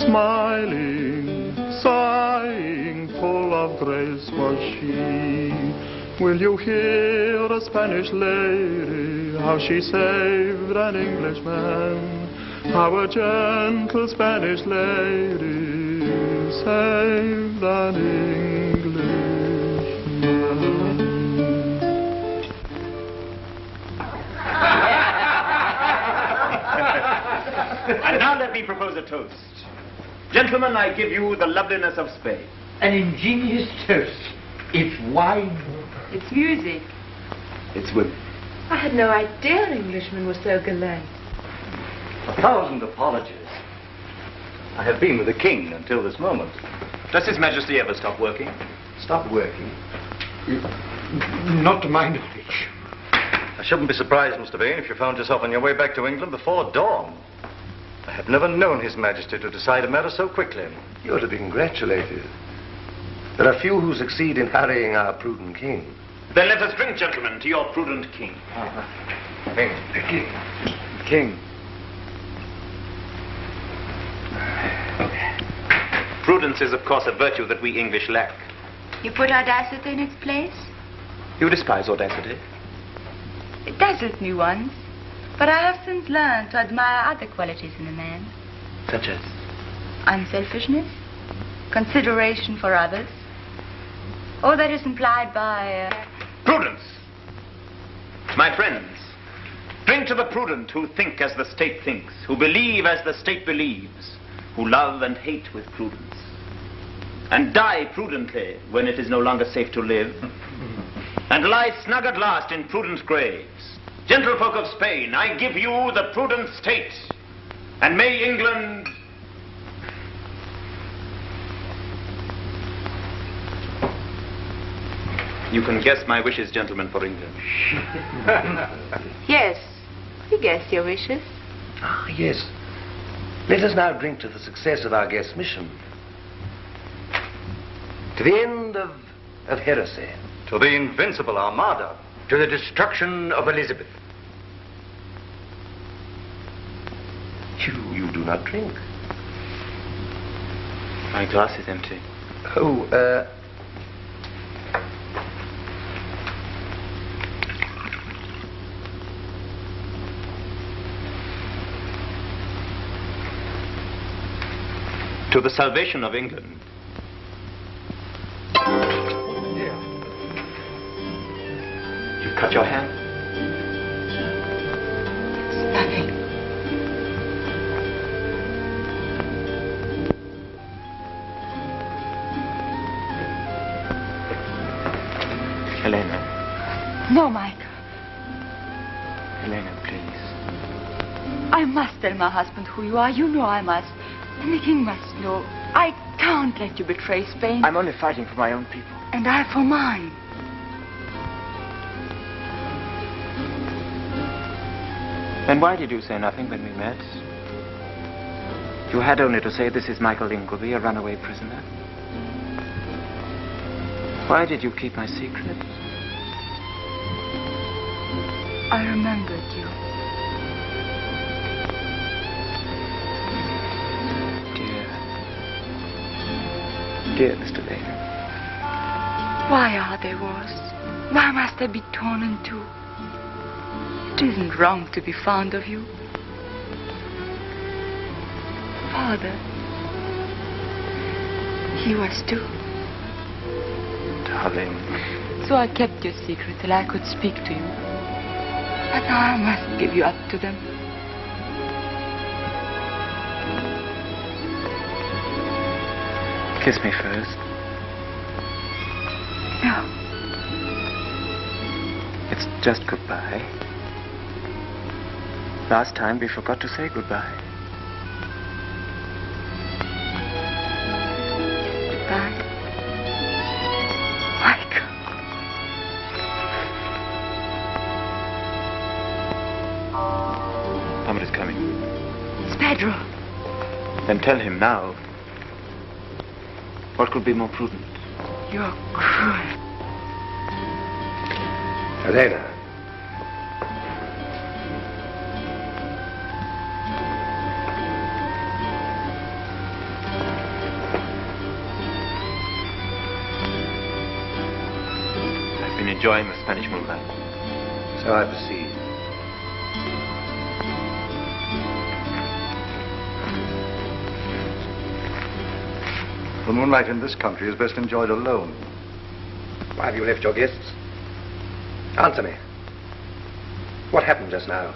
Smiling, sighing, full of grace was she. Will you hear a Spanish lady, how she saved an Englishman? How a gentle Spanish lady saved an Englishman. And now let me propose a toast. Gentlemen, I give you the loveliness of Spain. An ingenious toast. It's wine. It's music. It's women. I had no idea Englishmen were so gallant. 1,000 apologies. I have been with the king until this moment. Does His Majesty ever stop working? Stop working? Not to my knowledge. I shouldn't be surprised, Mr. Vane, if you found yourself on your way back to England before dawn. I have never known His Majesty to decide a matter so quickly. You're to be congratulated. There are few who succeed in hurrying our prudent king. Then let us drink, gentlemen, to your prudent king. King. King. Prudence is, of course, a virtue that we English lack. You put audacity in its place? You despise audacity? It dazzled me once, but I have since learned to admire other qualities in a man. Such as? Unselfishness, consideration for others, all that is implied by... Prudence! My friends, Drink to the prudent who think as the state thinks, who believe as the state believes, who love and hate with prudence, and die prudently when it is no longer safe to live, and lie snug at last in prudent graves. Gentlefolk of Spain, I give you the prudent state, and may England... You can guess my wishes, gentlemen, for England. Yes, we guess your wishes. Ah, yes. Let us now drink to the success of our guest's mission. To the end of heresy. To the invincible Armada. To the destruction of Elizabeth. You do not drink. My glass is empty. Oh, To the salvation of England. You cut your hand? It's nothing. Elena. No, Michael. Elena, please. I must tell my husband who you are. You know I must. And the king must know. I can't let you betray Spain. I'm only fighting for my own people. And I for mine. Then why did you say nothing when we met? You had only to say, this is Michael Ingolby, a runaway prisoner. Why did you keep my secret? I remembered you. Dear Mr. Leigh. Why are there wars? Why must I be torn in two? It isn't wrong to be fond of you. Father, he was too. Darling. So I kept your secret till I could speak to you. But now I must give you up to them. Kiss me first. No. It's just goodbye. Last time we forgot to say goodbye. Goodbye. Michael. Tamara's coming. It's Pedro. Then tell him now. What could be more prudent? You're cruel. Elena. I've been enjoying the Spanish moonlight. So I perceive. The moonlight in this country is best enjoyed alone. Why have you left your guests? Answer me. What happened just now?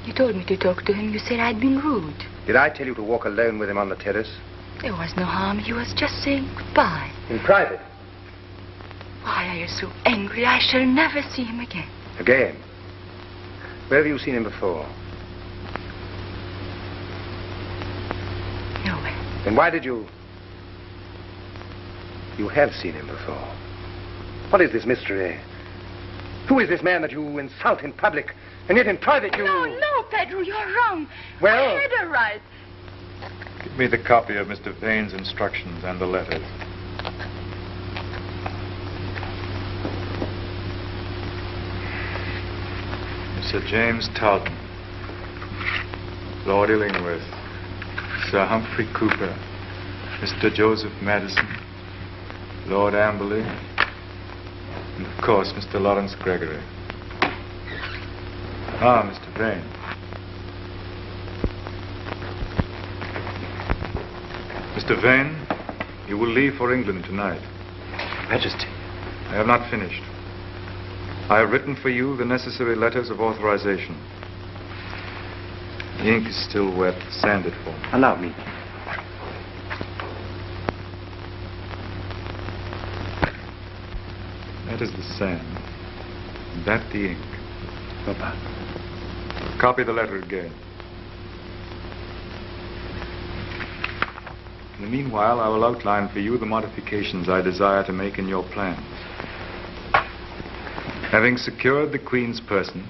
You told me to talk to him. You said I'd been rude. Did I tell you to walk alone with him on the terrace? There was no harm. He was just saying goodbye. In private? Why are you so angry? I shall never see him again. Again? Where have you seen him before? Nowhere. Then why did you... You have seen him before. What is this mystery? Who is this man that you insult in public, and yet in private you... No, Pedro, you're wrong. Well... I had a right. Give me the copy of Mr. Vane's instructions and the letters. Sir James Talton, Lord Illingworth, Sir Humphrey Cooper, Mr. Joseph Madison, Lord Amberley, and of course Mr. Laurence Gregory. Ah, Mr. Vane. Mr. Vane, you will leave for England tonight. Majesty. I have not finished. I have written for you the necessary letters of authorization. The ink is still wet. Sand it for me. Allow me. That is the sand. That the ink. Papa. Copy the letter again. In the meanwhile, I will outline for you the modifications I desire to make in your plans. Having secured the Queen's person...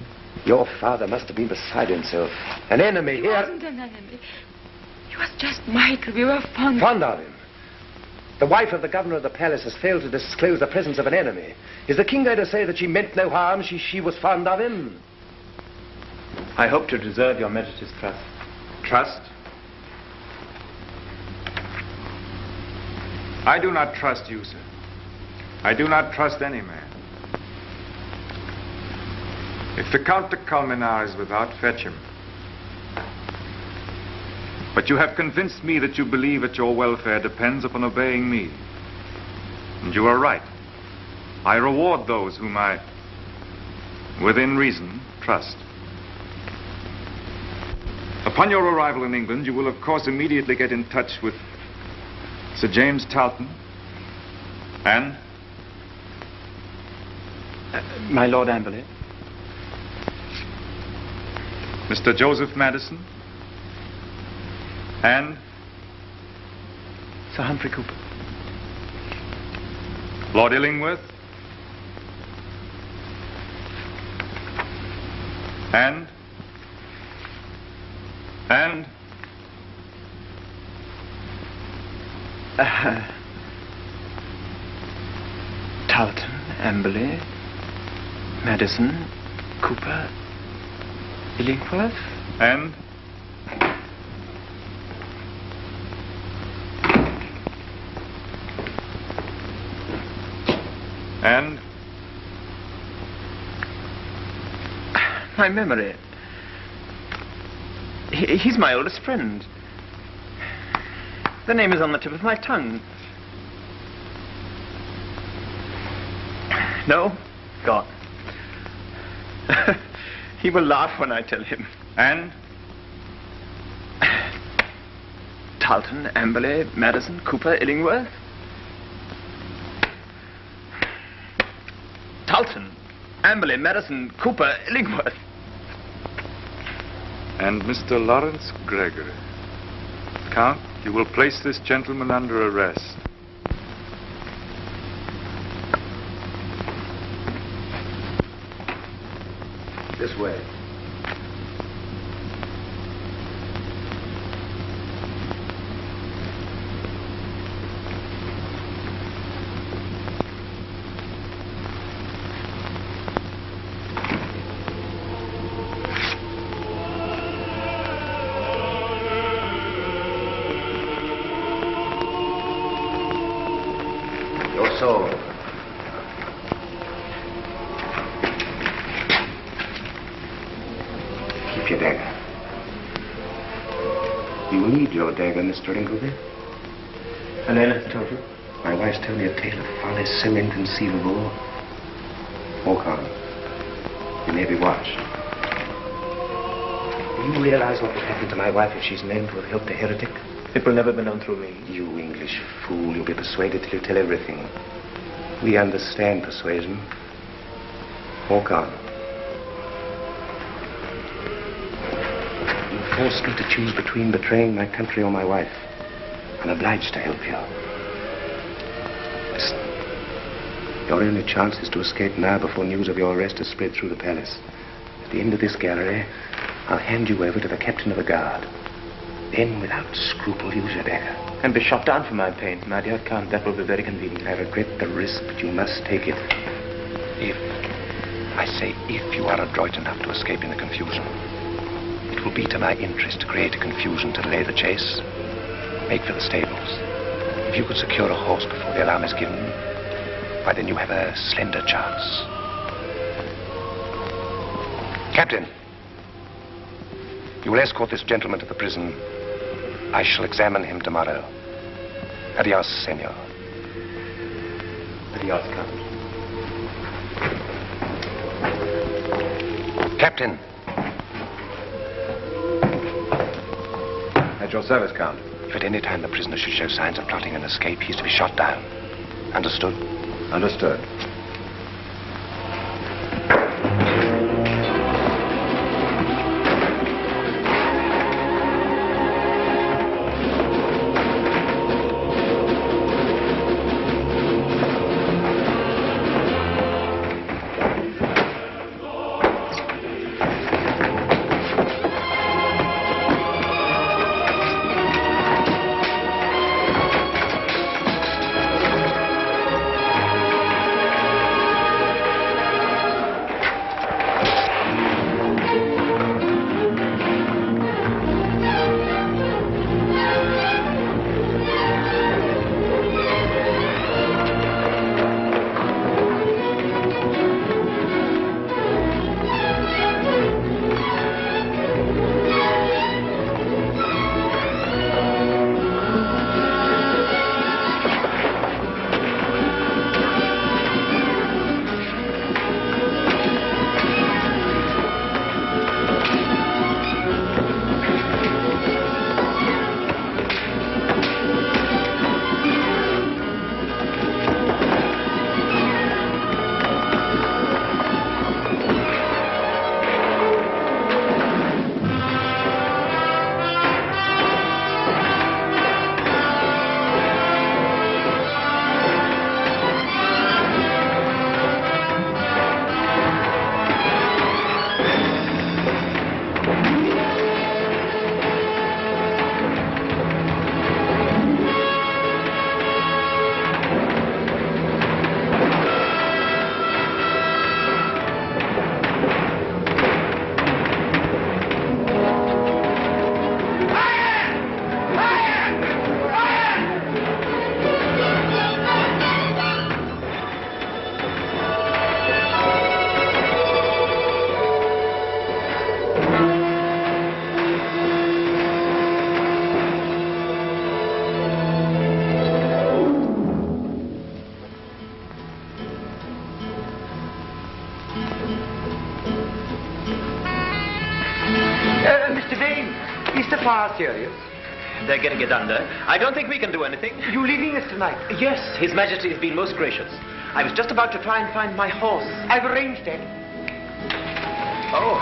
Your father must have been beside himself. An enemy He here... wasn't an enemy. He was just Michael. We were fond Fond of him. The wife of the governor of the palace has failed to disclose the presence of an enemy. Is the king going to say that she meant no harm, she was fond of him? I hope to deserve your Majesty's trust. Trust? I do not trust you, sir. I do not trust any man. If the Count de Colmenar is without, fetch him. But you have convinced me that you believe that your welfare depends upon obeying me. And you are right. I reward those whom I, within reason, trust. Upon your arrival in England, you will of course immediately get in touch with Sir James Talton and... My Lord Amberley. Mr. Joseph Madison and... Sir Humphrey Cooper. Lord Illingworth and... Talton, Amberley, Madison, Cooper, Illingworth, and... My memory. He's my oldest friend. The name is on the tip of my tongue. No? God. He will laugh when I tell him. And? Talton, Amberley, Madison, Cooper, Illingworth. Talton, Amberley, Madison, Cooper, Illingworth. And Mr. Laurence Gregory. Count, you will place this gentleman under arrest. This way. Your soul. Keep your dagger. You need your dagger, Mr. Ingolby. Elena told you? My wife's told me a tale of folly so inconceivable. Walk on. You may be watched. Do you realize what would happen to my wife if she's known to have helped a heretic? It will never be known through me. You English fool. You'll be persuaded till you tell everything. We understand persuasion. Walk on. You forced me to choose between betraying my country or my wife. I'm obliged to help you. Listen. Your only chance is to escape now before news of your arrest has spread through the palace. At the end of this gallery, I'll hand you over to the captain of the guard. Then, without scruple, use your dagger. And be shot down for my pains, my dear Count. That will be very convenient. I regret the risk, but you must take it. If, I say if, you are adroit enough to escape in the confusion. It will be to my interest to create a confusion to delay the chase. Make for the stables. If you could secure a horse before the alarm is given, why, then you have a slender chance. Captain, you will escort this gentleman to the prison. I shall examine him tomorrow. Adios, senor. Adios, Count. Captain. your service, Count? If at any time the prisoner should show signs of plotting an escape, he is to be shot down. Understood? Understood. Mr. Vane, is the fire serious? They're getting it under. I don't think we can do anything. You leaving us tonight? Yes, His Majesty has been most gracious. I was just about to try and find my horse. I've arranged that. Oh,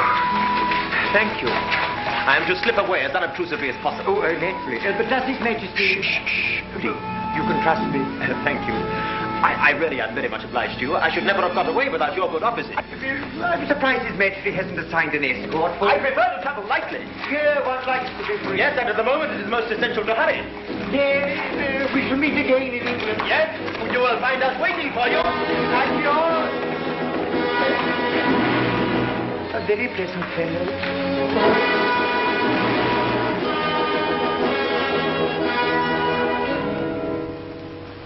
thank you. I am to slip away as unobtrusively as possible. Oh, naturally. But does His Majesty... Shh. You can trust me. Thank you. I really am very much obliged to you. I should never have got away without your good offices. I'm surprised His Majesty hasn't assigned an escort for... I prefer to travel lightly. Here, one likes to be free. Yes, and at the moment it is most essential to hurry. Yes, we shall meet again in England. Yes, you will find us waiting for you. I'm yours. A very pleasant fellow.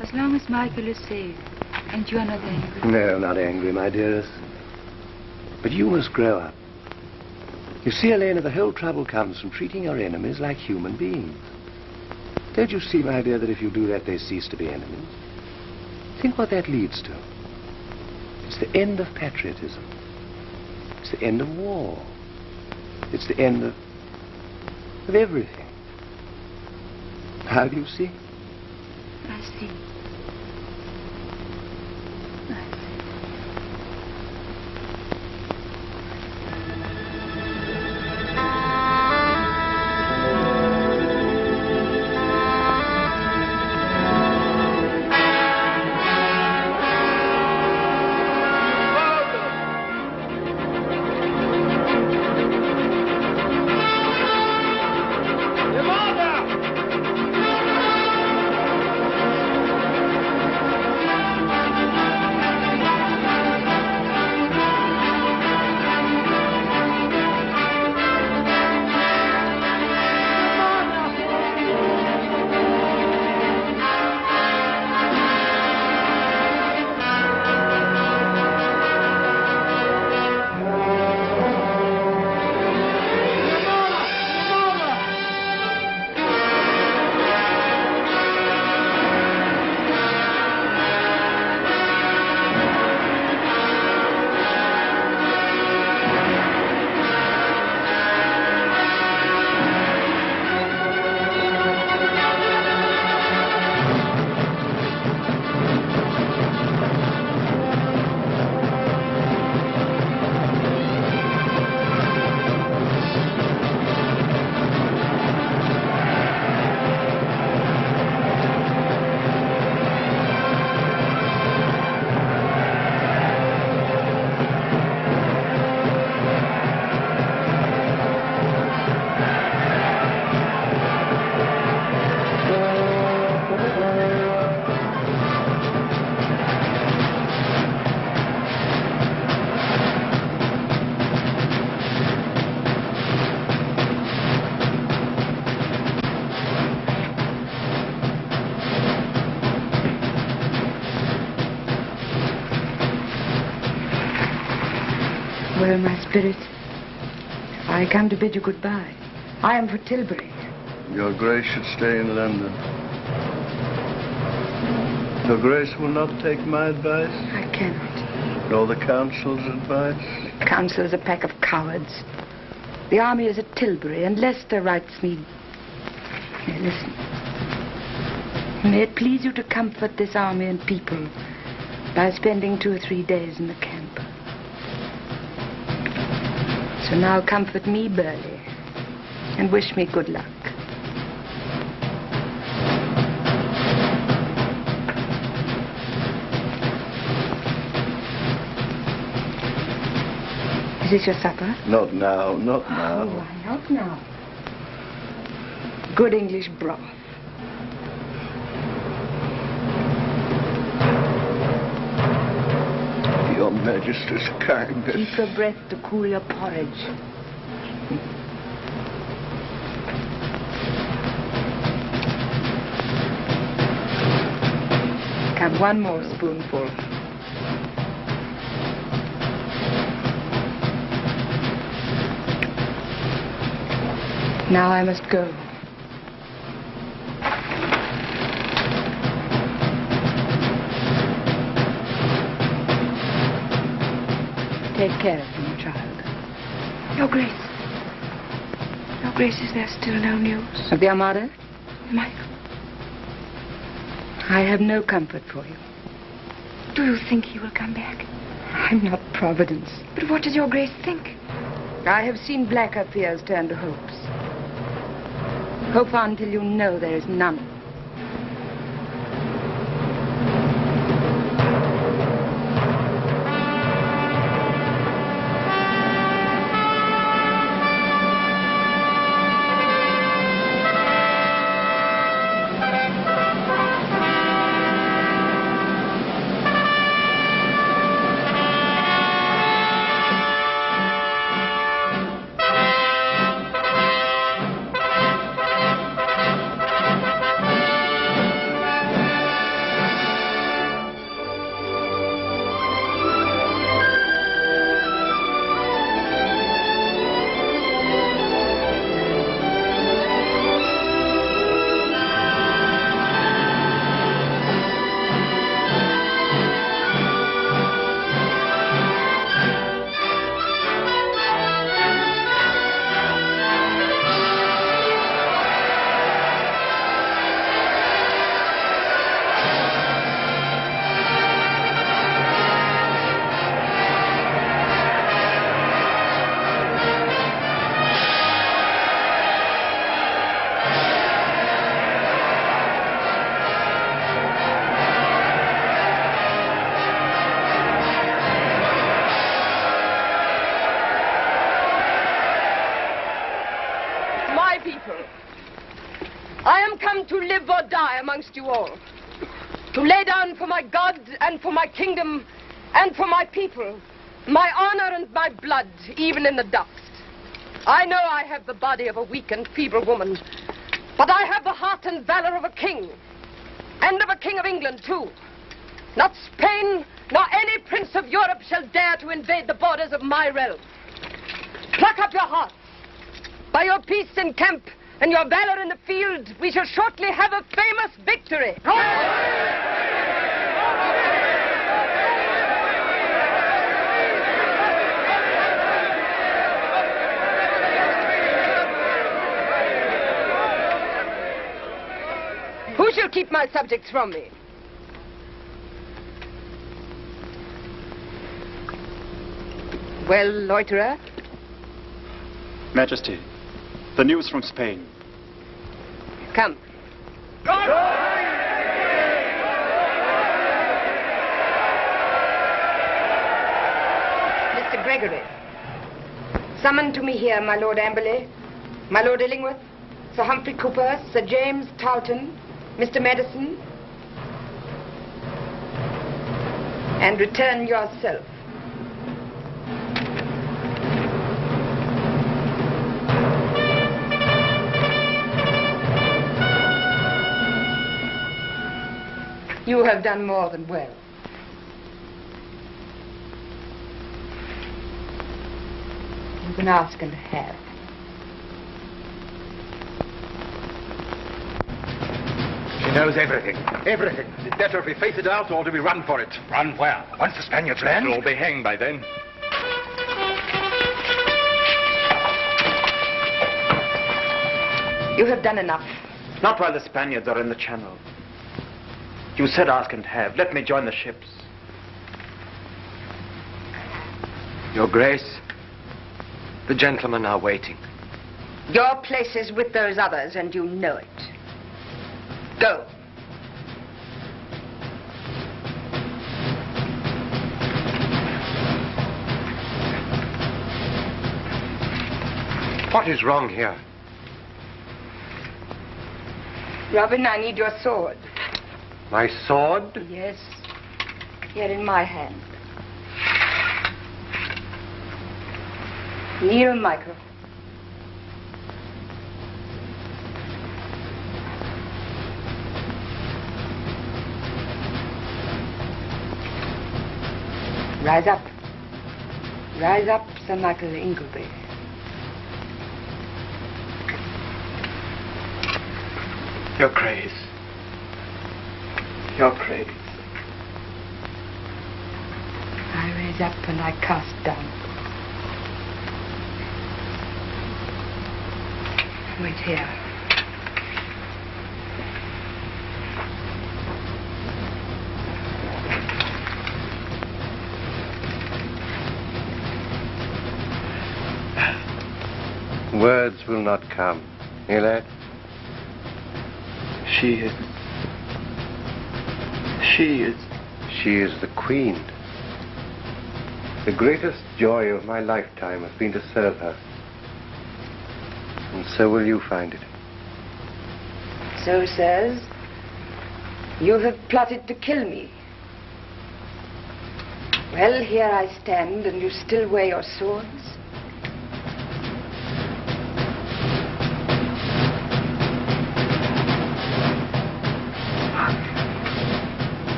As long as Michael is safe, and you are not angry. No, not angry, my dearest. But you must grow up. You see, Elena, the whole trouble comes from treating your enemies like human beings. Don't you see, my dear, that if you do that, they cease to be enemies? Think what that leads to. It's the end of patriotism. It's the end of war. It's the end of everything. How do you see? I see. Well, my spirit, I come to bid you goodbye. I am for Tilbury. Your Grace should stay in London. Your Grace will not take my advice? I cannot. Nor the Council's advice? The Council is a pack of cowards. The army is at Tilbury, and Leicester writes me... Now, listen. May it please you to comfort this army and people by spending 2 or 3 days in the camp. So now comfort me, Burleigh, and wish me good luck. Is this your supper? Not now, not now. Oh, why not now? Good English broth. Your Majesty's kindness. Keep your breath to cool your porridge. Come, one more spoonful. Now I must go. Take care of him, child. Your Grace. Your Grace, is there still no news? Of the Armada? Michael. I have no comfort for you. Do you think he will come back? I'm not Providence. But what does your Grace think? I have seen blacker fears turn to hopes. Hope on till you know there is none. To live or die amongst you all. To lay down for my God and for my kingdom and for my people my honor and my blood, even in the dust. I know I have the body of a weak and feeble woman, but I have the heart and valor of a king, and of a king of England, too. Not Spain, nor any prince of Europe shall dare to invade the borders of my realm. Pluck up your hearts. By your peace in camp and your valor in the field, we shall shortly have a famous victory. Who shall keep my subjects from me? Well, loiterer? Majesty, the news from Spain. Come. Mr. Gregory, summon to me here my Lord Amberley, my Lord Illingworth, Sir Humphrey Cooper, Sir James Tarleton, Mr. Madison, and return yourself. You have done more than well. can ask and have. She knows everything. Everything. Is it better if we face it out or do we run for it? Run where? Once the Spaniards land? We'll all be hanged by then. You have done enough. Not while the Spaniards are in the channel. You said ask and have. Let me join the ships. Your Grace, the gentlemen are waiting. Your place is with those others, and you know it. Go. What is wrong here? Robin, I need your sword. My sword? Yes. Here in my hand. Kneel, Michael. Rise up. Rise up, Sir Michael Ingolby. Your Grace. Your Grace. I raise up and I cast down. Wait here. Words will not come. Eh, lad? She is the Queen. The greatest joy of my lifetime has been to serve her. And so will you find it. So, sirs, you have plotted to kill me. Well, here I stand, and you still wear your swords.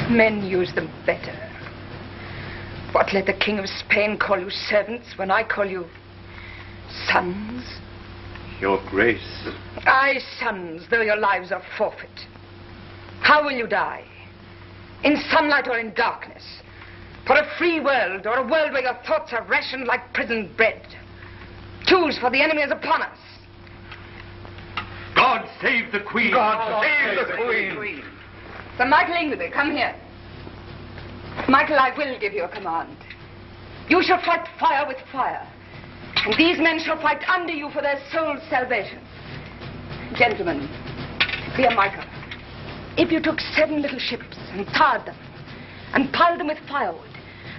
Men use them better. What, let the King of Spain call you servants when I call you sons? Your Grace. Aye, sons, though your lives are forfeit. How will you die? In sunlight or in darkness? For a free world or a world where your thoughts are rationed like prison bread? Choose, for the enemy is upon us. God save the Queen! God save the Queen! Sir Michael Ingleby, come here. Michael, I will give you a command. You shall fight fire with fire. And these men shall fight under you for their soul's salvation. Gentlemen, dear Michael, if you took 7 little ships and tarred them, and piled them with firewood,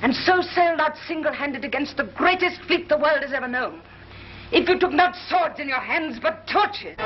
and so sailed out single-handed against the greatest fleet the world has ever known, if you took not swords in your hands, but torches...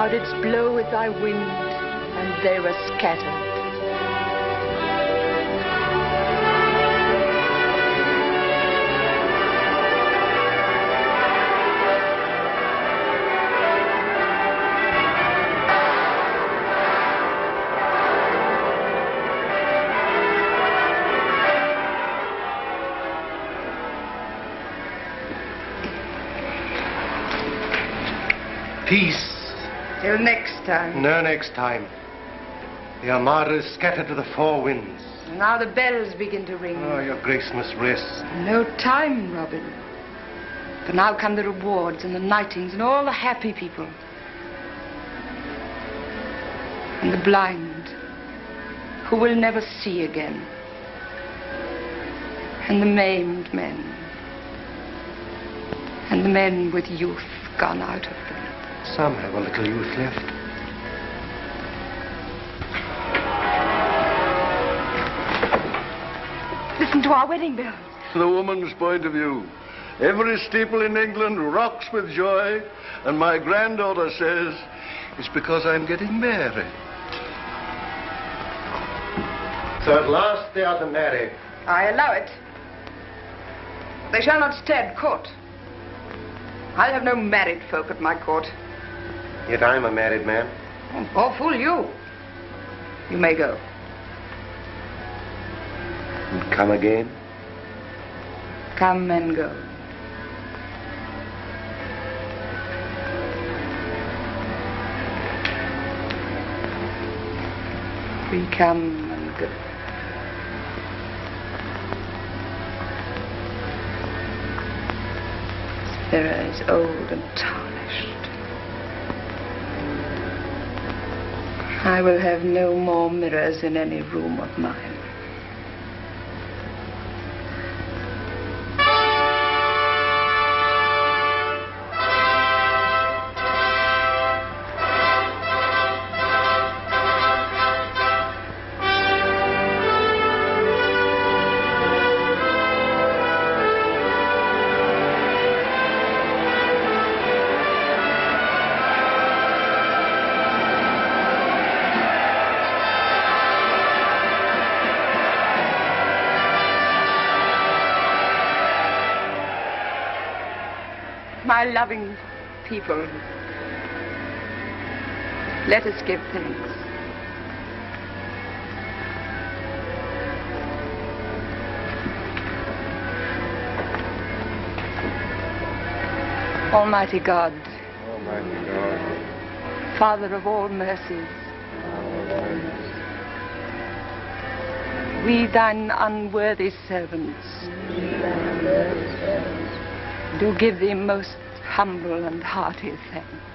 Thou didst blow with thy wind, and they were scattered. Peace. Till next time. No next time. The Armada is scattered to the four winds. Now the bells begin to ring. Oh, your grace must rest. No time, Robin. For now come the rewards and the knightings and all the happy people. And the blind, who will never see again. And the maimed men. And the men with youth gone out of them. Some have a little youth left. Listen to our wedding bells. The woman's point of view. Every steeple in England rocks with joy, and my granddaughter says it's because I'm getting married. So at last they are to marry. I allow it. They shall not stay at court. I'll have no married folk at my court. Yet I'm a married man. Oh, fool you. You may go. And come again? Come and go. We come and go. Spira is old and tarnished. I will have no more mirrors in any room of mine. My loving people, let us give thanks. Almighty God, Father of all mercies, we thine unworthy servants do give thee most humble and hearty thanks.